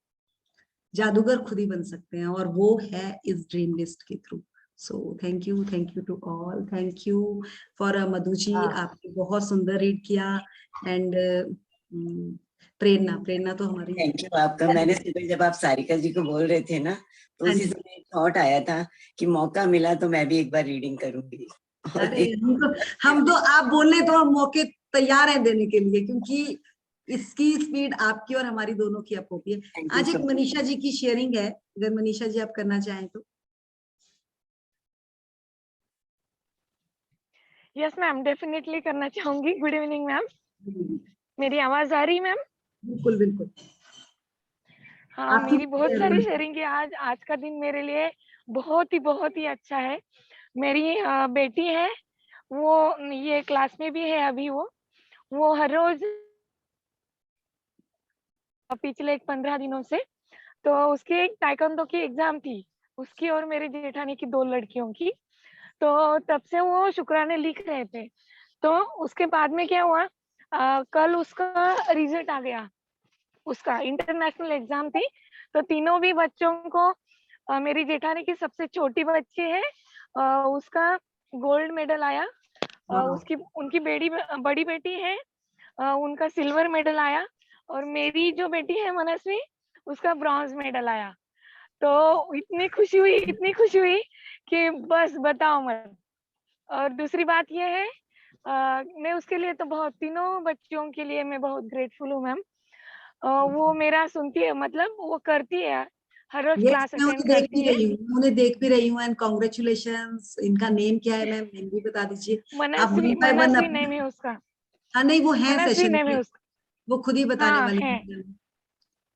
जादूगर खुद ही बन सकते हैं, और वो है इस ड्रीम लिस्ट के through. So thank you to all. Thank you for Madhu ji, आपने बहुत सुंदर रीड किया। एंड प्रेरणा तो हमारी। थैंक यू आपका। मैंने सुबह जब आप सारिका जी को बोल रहे थे ना, तो उसी समय थॉट आया था कि मौका मिला तो मैं भी एक बार रीडिंग करूंगी। अरे हम तो आप बोले तो हम मौके तैयार हैं देने के लिए, क्योंकि इसकी स्पीड आपकी और हमारी दोनों की अप होती है। आज एक मनीषा जी की शेयरिंग है, अगर मनीषा जी आप करना चाहें तो। यस मैम, डेफिनेटली करना चाहूंगी। गुड इवनिंग मैम, मेरी आवाज आ रही मैम? बिल्कुल बिल्कुल। हाँ, मेरी बहुत सारी शेयरिंग है आज का दिन मेरे लिए बहुत ही अच्छा है। मेरी बेटी है, वो ये क्लास में भी है अभी। वो हर रोज पिछले 15 दिनों से, तो उसकी एक ताइक्वांडो की एग्जाम थी, उसकी और मेरे जेठानी की 2 लड़कियों की। तो तब से वो शुक्राने लिख रहे थे। तो उसके बाद में क्या हुआ, कल उसका रिजल्ट आ गया। उसका इंटरनेशनल एग्जाम थी, तो तीनों भी बच्चों को, मेरी जेठानी की सबसे छोटी बच्ची है, उसका गोल्ड मेडल आया। उनकी बड़ी बेटी है, उनका सिल्वर मेडल आया। और मेरी जो बेटी है मनस्वी, उसका ब्रॉन्ज मेडल आया। तो इतनी खुशी हुई कि बस बताओ मत। और दूसरी बात यह है, मैं उसके लिए तो तीनों बच्चियों के लिए मैं बहुत ग्रेटफुल हूँ मैम। वो मेरा सुनती है, मतलब वो करती है, हर रोज क्लास अटेंड करती है। उन्हें देख भी रही हूँ। And congratulations. इनका नेम क्या है मैम, नेम भी बता दीजिए। मनस्वी नेम है उसका। हाँ नहीं, वो है मनस्वी सेशन नेम है में, उसका। वो खुद ही बताने हाँ, वाली है। है।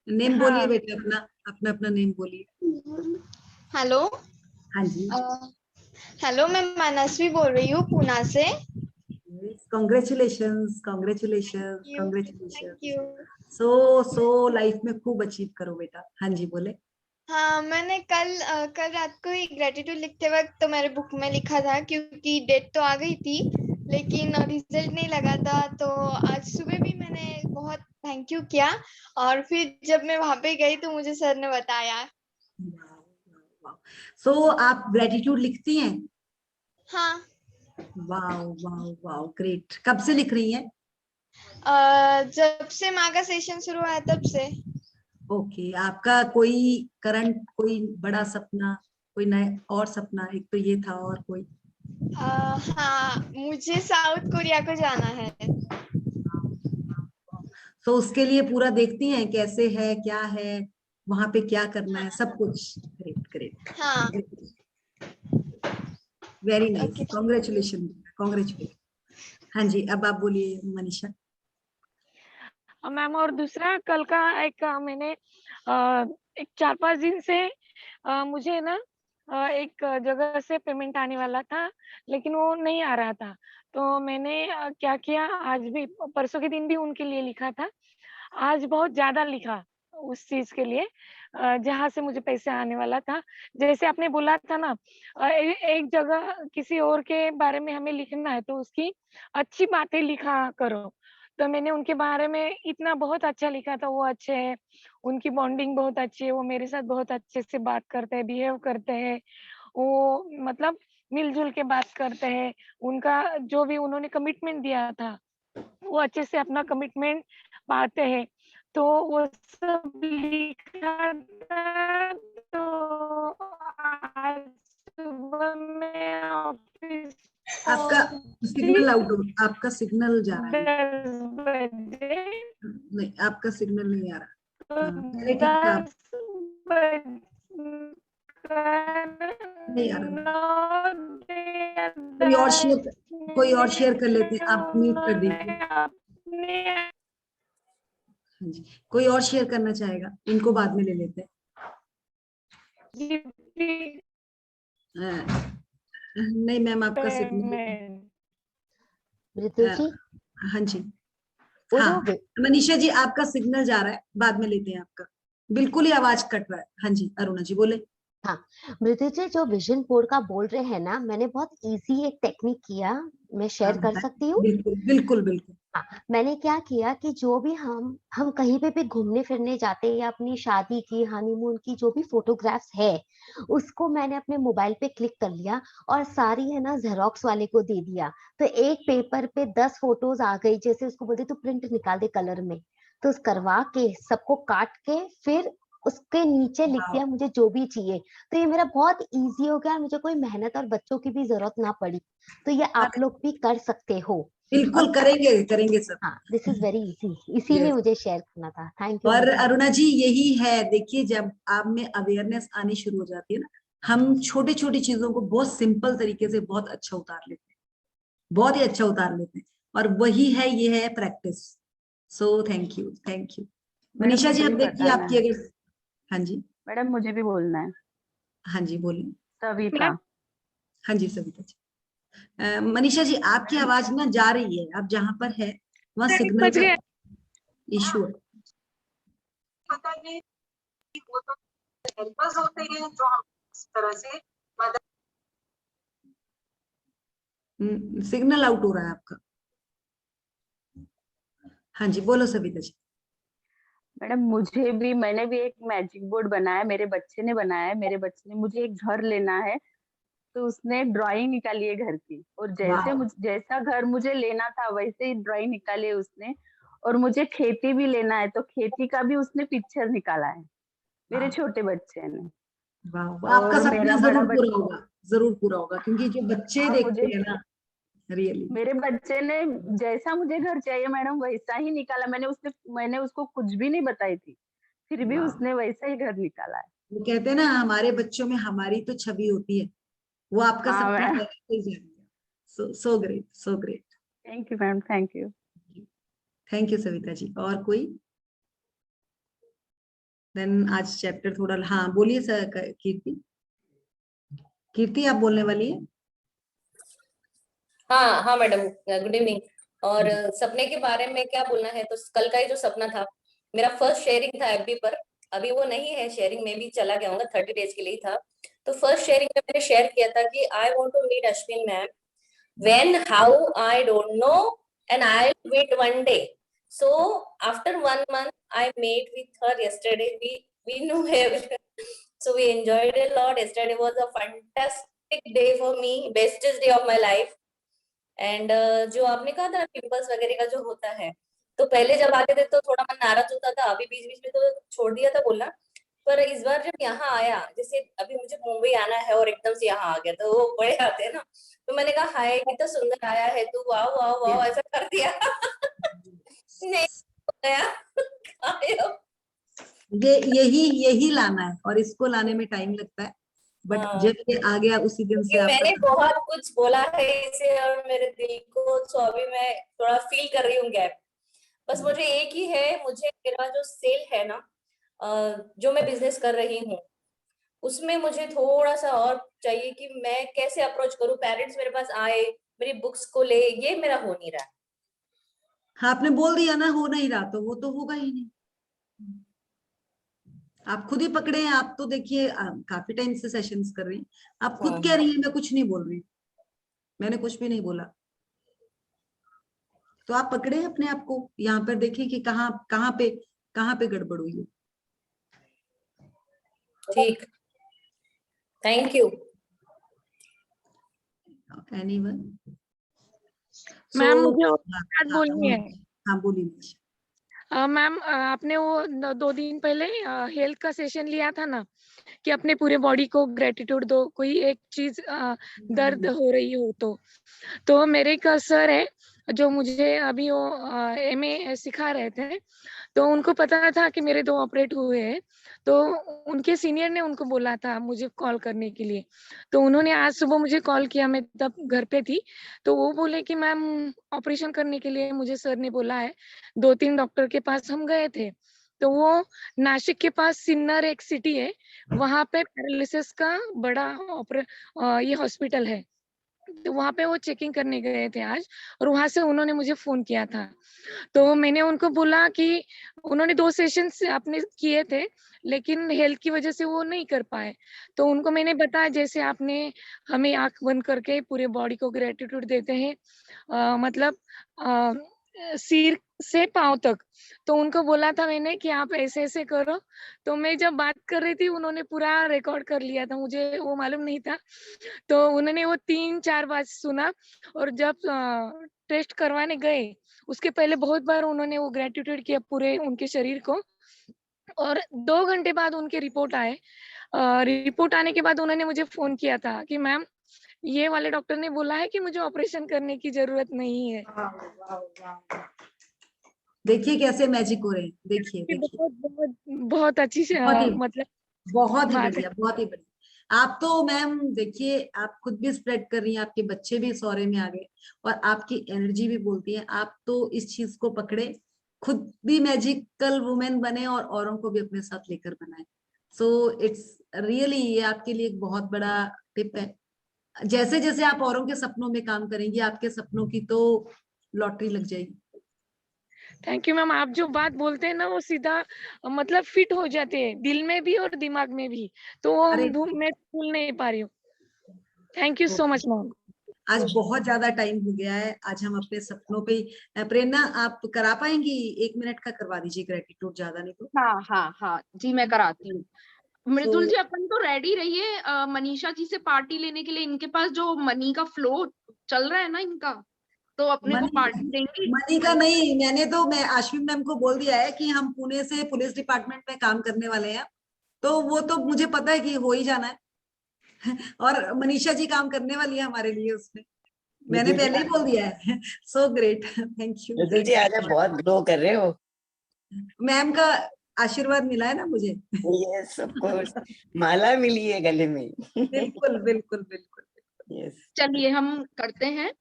नेम बोलिए बेटा, अपना नेम बोलिए। हेलो। हाँ जी। हेलो, मैं मनस्वी बोल रही हूँ पूना से। Congratulations. Thank you. So life में खूब अचीव करो बेटा। हाँ जी बोले। हाँ, मैंने कल रात को ही ग्रेटिट्यूड लिखते वक्त तो मेरे बुक में लिखा था, क्योंकि डेट तो आ गई थी लेकिन रिजल्ट नहीं लगा था। तो आज सुबह भी मैंने बहुत थैंक यू किया, और फिर जब मैं वहां पे गई तो मुझे सर ने बताया। सो आप ग्रेटिट्यूड लिखती हैं? हाँ। Wow great. कब से लिख रही हैं? जब से माँ का सेशन शुरू हुआ तब से। ओके। आपका कोई करंट, कोई बड़ा सपना, कोई नया और सपना? एक तो ये था, और कोई? हाँ, मुझे साउथ कोरिया को जाना है। तो उसके लिए पूरा देखती हैं कैसे है, क्या है वहां पे, क्या करना है, सब कुछ? ग्रेट। हाँ। Very nice. कांग्रेचुलेशन। हाँ जी, अब आप बोलिए मनीषा। मैम, और दूसरा कल का मैंने एक 4-5 दिन से मुझे ना एक जगह से पेमेंट आने वाला था, लेकिन वो नहीं आ रहा था। तो मैंने क्या किया, आज भी परसों के दिन भी उनके लिए लिखा था, आज बहुत ज्यादा लिखा उस चीज के लिए जहां से मुझे पैसे आने वाला था। जैसे आपने बोला था ना, एक जगह किसी और के बारे में हमें लिखना है तो उसकी अच्छी बातें लिखा करो। तो मैंने उनके बारे में इतना बहुत अच्छा लिखा था, वो अच्छे हैं, उनकी बॉन्डिंग बहुत अच्छी है, वो मेरे साथ बहुत अच्छे से बात करते हैं, बिहेव करते हैं, वो मतलब मिलजुल के बात करते हैं। उनका जो भी उन्होंने कमिटमेंट दिया था, वो अच्छे से अपना कमिटमेंट पाते हैं। तो वो सब लिखा था। तो आज सुबह में ऑफिस आपका सिग्नल आपका सिग्नल जा रहा है। 10 बजे। नहीं, आपका सिग्नल नहीं आ रहा। तो पहले ठीक था। 10 बजे नहीं यार, not there कोई और शेयर कर लेते हैं, आप म्यूट कर दीजिए। अपने हाँ जी, कोई और शेयर करना चाहेगा? इनको बाद में ले लेते हैं। नहीं मैम, आपका सिग्नल। मृदु जी, हाँ जी, वो हाँ जो मनीषा जी, आपका सिग्नल जा रहा है, बाद में लेते हैं आपका, बिल्कुल ही आवाज कट रहा है। हाँ जी अरुणा जी बोले। हाँ, मृदु जी जो विजन बोर्ड का बोल रहे हैं ना, मैंने बहुत इजी एक टेक्निक किया, मैं शेयर हाँ, कर सकती हूँ? बिल्कुल बिल्कुल बिल्कुल। हाँ, मैंने क्या किया कि जो भी हम कहीं पे भी घूमने फिरने जाते हैं या अपनी शादी की, हनीमून की जो भी फोटोग्राफ्स है, उसको मैंने अपने मोबाइल पे क्लिक कर लिया और सारी है ना जेरोक्स वाले को दे दिया। तो एक पेपर पे 10 फोटोज आ गई, जैसे उसको बोलते तू प्रिंट निकाल दे कलर में, तो करवा के सबको काट के फिर उसके नीचे लिख दिया मुझे जो भी चाहिए। तो ये मेरा बहुत इजी हो गया, मुझे कोई मेहनत और बच्चों की भी जरूरत ना पड़ी। तो ये आप लोग भी कर सकते हो। बिल्कुल करेंगे करेंगे सब। हाँ, दिस इज वेरी इजी, इसीलिए मुझे शेयर करना था। Thank you. और अरुणा जी यही है, देखिए जब आप में अवेयरनेस आनी शुरू हो जाती है ना, हम छोटी छोटी चीजों को बहुत सिंपल तरीके से बहुत अच्छा उतार लेते हैं, बहुत ही अच्छा उतार लेते हैं, और वही है, ये है practice. So thank you, thank you. Manisha ji, अब देखिए आपकी अगर, हाँ जी मैडम मुझे भी बोलना है। हाँ जी बोलिए। सविता। हाँ जी सविता जी। मनीषा जी आपकी आवाज ना जा रही है, आप जहां पर है वहाँ सिग्नल का इशू है। पता नहीं वो तो हेल्पर्स होते हैं जो हम इस तरह से मदद। सिग्नल आउट हो रहा है आपका। हाँ जी बोलो सविता जी। मैडम मैंने भी एक मैजिक बोर्ड बनाया, मेरे बच्चे ने बनाया है। मेरे बच्चे ने, मुझे एक घर लेना है तो उसने ड्राइंग निकाली है घर की, और जैसा घर मुझे लेना था वैसे ही ड्राइंग निकाली है उसने। और मुझे खेती भी लेना है तो खेती का भी उसने पिक्चर निकाला है, मेरे छोटे बच्चे ने। वाह, आपका सपना जरूर पूरा होगा, जरूर पूरा होगा, क्योंकि जो बच्चे देखते हैं ना, रियली मेरे बच्चे ने जैसा मुझे घर चाहिए मैडम वैसा ही निकाला। मैंने उसको कुछ भी नहीं बताई थी, फिर भी उसने वैसा ही घर निकाला है। वो कहते हैं ना, हमारे बच्चों में हमारी तो छवि होती है, वो आपका सपना है। So great, so great. Thank you ma'am, thank you. Thank you Savita ji. और कोई? देन आज चैप्टर थोड़ा, हाँ बोलिए सर, कीर्ति। कीर्ति आप बोलने वाली है? हाँ हाँ मैडम, गुड इवनिंग। और सपने के बारे में क्या बोलना है, तो कल का ही जो सपना था, मेरा फर्स्ट शेयरिंग था एफबी पर। अभी वो नहीं है शेयरिंग में, भी चला गया हूँ, 30 डेज के लिए था। तो फर्स्ट शेयरिंग में मैंने शेयर किया था कि I want to meet Ashwin ma'am, when how I don't know, and I wait one day. So after 1 month I met with her yesterday. We knew her. So we enjoyed a lot. Yesterday was a fantastic day for me, bestest day of my life. And जो आपने कहा था pimples वगैरह का जो होता है, तो पहले जब आते थे तो थोड़ा मन नाराज होता था, अभी बीच बीच में तो छोड़ दिया था बोलना। पर इस बार जब यहाँ आया, जैसे अभी मुझे मुंबई आना है और एकदम से यहाँ आ गया, तो वो बड़े आते हैं ना, तो मैंने कहा हाय कितना सुंदर आया है तू, वाह वाह वाह, ऐसा कर दिया। नहीं हो गया। यही लाना है, और इसको लाने में टाइम लगता है, बट जब ये आ गया उसी दिन से मैंने बहुत कुछ बोला है इसे और मेरे दिल को, तो अभी मैं थोड़ा फील कर रही हूँ गैप। बस मुझे एक ही है, मुझे मेरा जो सेल है ना, जो मैं बिजनेस कर रही हूँ, उसमें मुझे थोड़ा सा और चाहिए कि मैं कैसे अप्रोच करूँ, पेरेंट्स मेरे पास आए, मेरी बुक्स को ले, ये मेरा हो नहीं रहा। हाँ आपने बोल दिया ना, हो नहीं रहा, तो वो तो होगा ही नहीं। आप खुद ही पकड़े हैं, आप तो देखिए काफी टाइम से सेशंस कर रही हैं, आप खुद कह रही हैं मैं कुछ नहीं बोल रही, मैंने कुछ भी नहीं बोला। तो आप पकड़े अपने आप को, यहाँ पर देखिए कि कहाँ पे गड़बड़ हुई है। ठीक, थैंक यू। एनीवन? मैम मुझे बात बोलनी है। हाँ बोलिए। मैम आपने वो 2 दिन पहले हेल्थ का सेशन लिया था ना, कि अपने पूरे बॉडी को ग्रेटिट्यूड दो, कोई एक चीज दर्द हो रही हो तो मेरे एक सर है जो मुझे अभी वो MA सिखा रहे थे, तो उनको पता था कि मेरे 2 ऑपरेट हुए हैं, तो उनके सीनियर ने उनको बोला था मुझे कॉल करने के लिए, तो उन्होंने आज सुबह मुझे कॉल किया, मैं तब घर पे थी। तो वो बोले कि मैम ऑपरेशन करने के लिए मुझे सर ने बोला है। 2-3 डॉक्टर के पास हम गए थे, तो वो नासिक के पास सिन्नर एक सिटी है, वहां पे पैरालिसिस का बड़ा ये हॉस्पिटल है, तो वहां पे वो चेकिंग करने गए थे आज, और वहां से उन्होंने मुझे फोन किया था। तो मैंने उनको बोला कि उन्होंने 2 सेशंस आपने किए थे, लेकिन हेल्थ की वजह से वो नहीं कर पाए। तो उनको मैंने बताया जैसे आपने हमें आंख बंद करके पूरे बॉडी को ग्रेटिट्यूड देते हैं, मतलब सिर से पांव तक। तो उनको बोला था मैंने कि आप ऐसे ऐसे करो। तो मैं जब बात कर रही थी उन्होंने पूरा रिकॉर्ड कर लिया था, मुझे वो मालूम नहीं था। तो उन्होंने वो 3-4 बार सुना, और जब टेस्ट करवाने गए उसके पहले बहुत बार उन्होंने वो ग्रेटिट्यूड किया पूरे उनके शरीर को, और 2 घंटे बाद उनके रिपोर्ट आए। रिपोर्ट आने के बाद उन्होंने मुझे फोन किया था कि मैम ये वाले डॉक्टर ने बोला है कि मुझे ऑपरेशन करने की जरूरत नहीं है। देखिए कैसे मैजिक हो रहे हैं, देखिए ये देखिए, बहुत बहुत बहुत अच्छी बहुत ही मतलब बहुत ही बात है। बढ़िया, बहुत ही बढ़िया। आप तो मैम देखिए, आप खुद भी स्प्रेड कर रही हैं, आपके बच्चे भी सौरे में आ गए, और आपकी एनर्जी भी बोलती है। आप तो इस चीज को पकड़े, खुद भी मैजिकल वुमेन बने और औरों को भी अपने साथ लेकर बनाए। सो इट्स रियली, ये आपके लिए एक बहुत बड़ा टिप है। जैसे जैसे आप औरों के सपनों में काम करेंगी, आपके सपनों की तो लॉटरी लग जाएगी। थैंक यू मैम, आप जो बात बोलते हैं ना वो सीधा मतलब फिट हो जाते हैं दिल में भी और दिमाग में भी, तो वो अरे मैं भूल नहीं पा रही हूँ। Thank you so much ma'am. आज बहुत ज्यादा टाइम हो गया है, आज हम अपने सपनों पे प्रेरणा, आप करा पाएंगी? 1 मिनट का करवा दीजिए ग्रेटिट्यूड, ज्यादा नहीं तो। हाँ हाँ हाँ जी, मैं कराती हूँ। मृदुल So, जी अपन तो रेडी रहिए मनीषा जी से पार्टी लेने के लिए। इनके पास जो मनी का फ्लो चल रहा है ना इनका, तो अपने को मनी पार्टी देंगी। मनी का नहीं, मैं आश्विन मैम को बोल दिया है कि हम पुणे से पुलिस डिपार्टमेंट में काम करने वाले हैं, तो वो तो मुझे पता है कि हो ही जाना है। और मनीषा जी काम करने वाली है हमारे लिए उसमें, मैंने मृदुल जी पहले ही बोल दिया है। So great, thank you. Mridul ji आज आप बहुत ग्लो कर रहे हो। मैम का आशीर्वाद मिला है ना मुझे। यस ऑफ कोर्स, माला मिली है गले में। बिल्कुल बिल्कुल बिल्कुल। यस, चलिए हम करते हैं।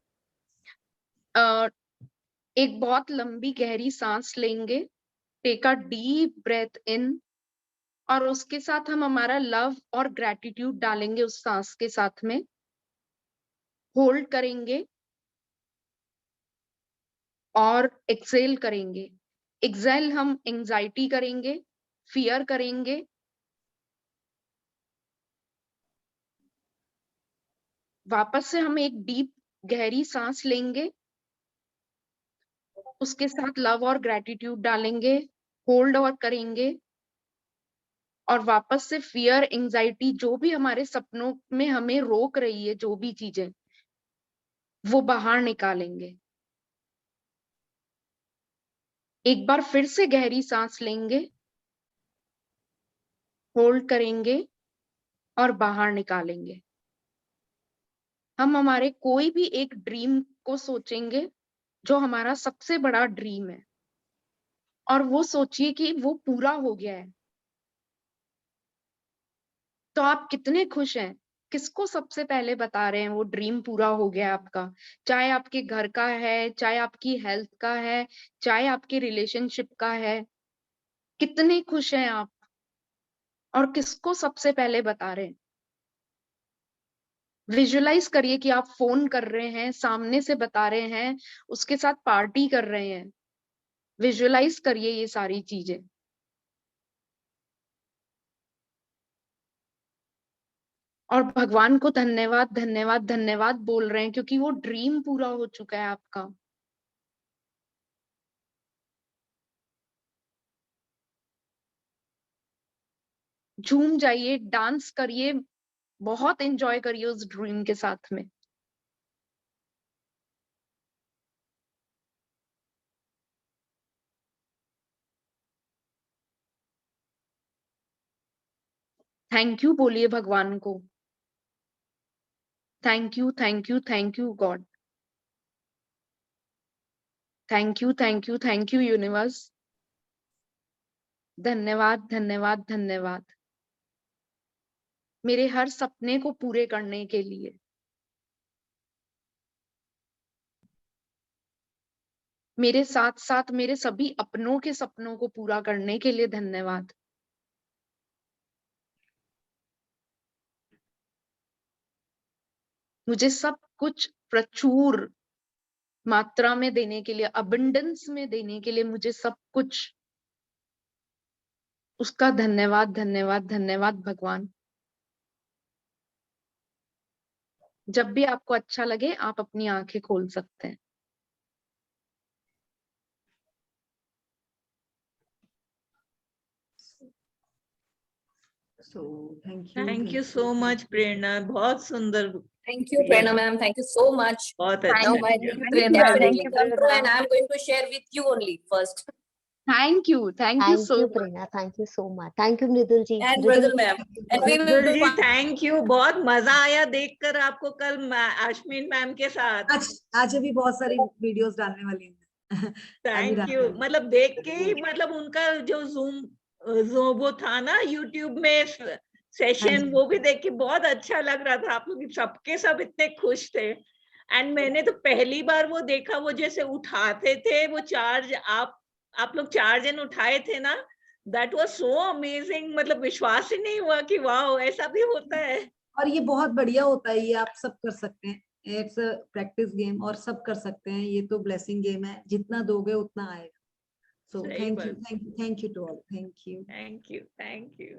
एक बहुत लंबी गहरी सांस लेंगे, take a deep breath in, और उसके साथ हम हमारा लव और ग्रेटिट्यूड डालेंगे उस सांस के साथ में। होल्ड करेंगे और एक्सेल करेंगे। एक्सेल हम एंजाइटी करेंगे, फियर करेंगे, वापस से हम एक डीप गहरी सांस लेंगे, उसके साथ लव और ग्रेटिट्यूड डालेंगे, होल्ड और करेंगे, और वापस से फियर एंजाइटी जो भी हमारे सपनों में हमें रोक रही है, जो भी चीजें, वो बाहर निकालेंगे। एक बार फिर से गहरी सांस लेंगे, होल्ड करेंगे और बाहर निकालेंगे। हम हमारे कोई भी एक ड्रीम को सोचेंगे जो हमारा सबसे बड़ा ड्रीम है, और वो सोचिए कि वो पूरा हो गया है, तो आप कितने खुश हैं? किसको सबसे पहले बता रहे हैं वो ड्रीम पूरा हो गया आपका? चाहे आपके घर का है, चाहे आपकी हेल्थ का है, चाहे आपके रिलेशनशिप का है। कितने खुश हैं आप, और किसको सबसे पहले बता रहे हैं? विजुअलाइज करिए कि आप फोन कर रहे हैं, सामने से बता रहे हैं, उसके साथ पार्टी कर रहे हैं। विजुअलाइज करिए ये सारी चीजें, और भगवान को धन्यवाद धन्यवाद धन्यवाद बोल रहे हैं, क्योंकि वो ड्रीम पूरा हो चुका है आपका। झूम जाइए, डांस करिए, बहुत एंजॉय करिए उस ड्रीम के साथ में। थैंक यू बोलिए भगवान को। Thank you thank you thank you God. Thank you thank you thank you universe. धन्यवाद, धन्यवाद, धन्यवाद मेरे हर सपने को पूरे करने के लिए। मेरे साथ साथ मेरे सभी अपनों के सपनों को पूरा करने के लिए धन्यवाद। मुझे सब कुछ प्रचुर मात्रा में देने के लिए, अबंडेंस में देने के लिए मुझे सब कुछ, उसका धन्यवाद, धन्यवाद, धन्यवाद भगवान। जब भी आपको अच्छा लगे आप अपनी आंखें खोल सकते हैं। So thank you. Thank you so much Prerna, बहुत सुंदर। Thank you, Prerna ma'am. Thank you so much. बहुत Now अच्छा my किया। dreams will definitely come true, and I'm going to share with you only first. Thank you Thank so you, much. Prerna. Thank you so much. Thank you, Mridul ji. And Mridul Mridul ma'am. And we will Mridul do ji thank you, बहुत मजा आया देखकर आपको कल Ashwin ma'am के साथ। आज भी बहुत सारी वीडियोस डालने वाली हैं। थैंक यू, मतलब देख के ही, मतलब उनका जो जो वो था ना यूट्यूब में सेशन, वो भी देख के बहुत अच्छा लग रहा था। आप लोग सबके सब इतने खुश थे। एंड मैंने तो पहली बार वो देखा, वो जैसे उठाते थे वो चार्ज, आप लोग 4 जन उठाए थे ना, दैट वाज सो अमेजिंग। मतलब विश्वास ही नहीं हुआ कि वाह ऐसा भी होता है। और ये बहुत बढ़िया होता है, ये आप सब कर सकते हैं। इट्स प्रैक्टिस गेम और सब कर सकते हैं। ये तो ब्लेसिंग गेम है, जितना दोगे उतना आएगा। So thank you to all. Thank you.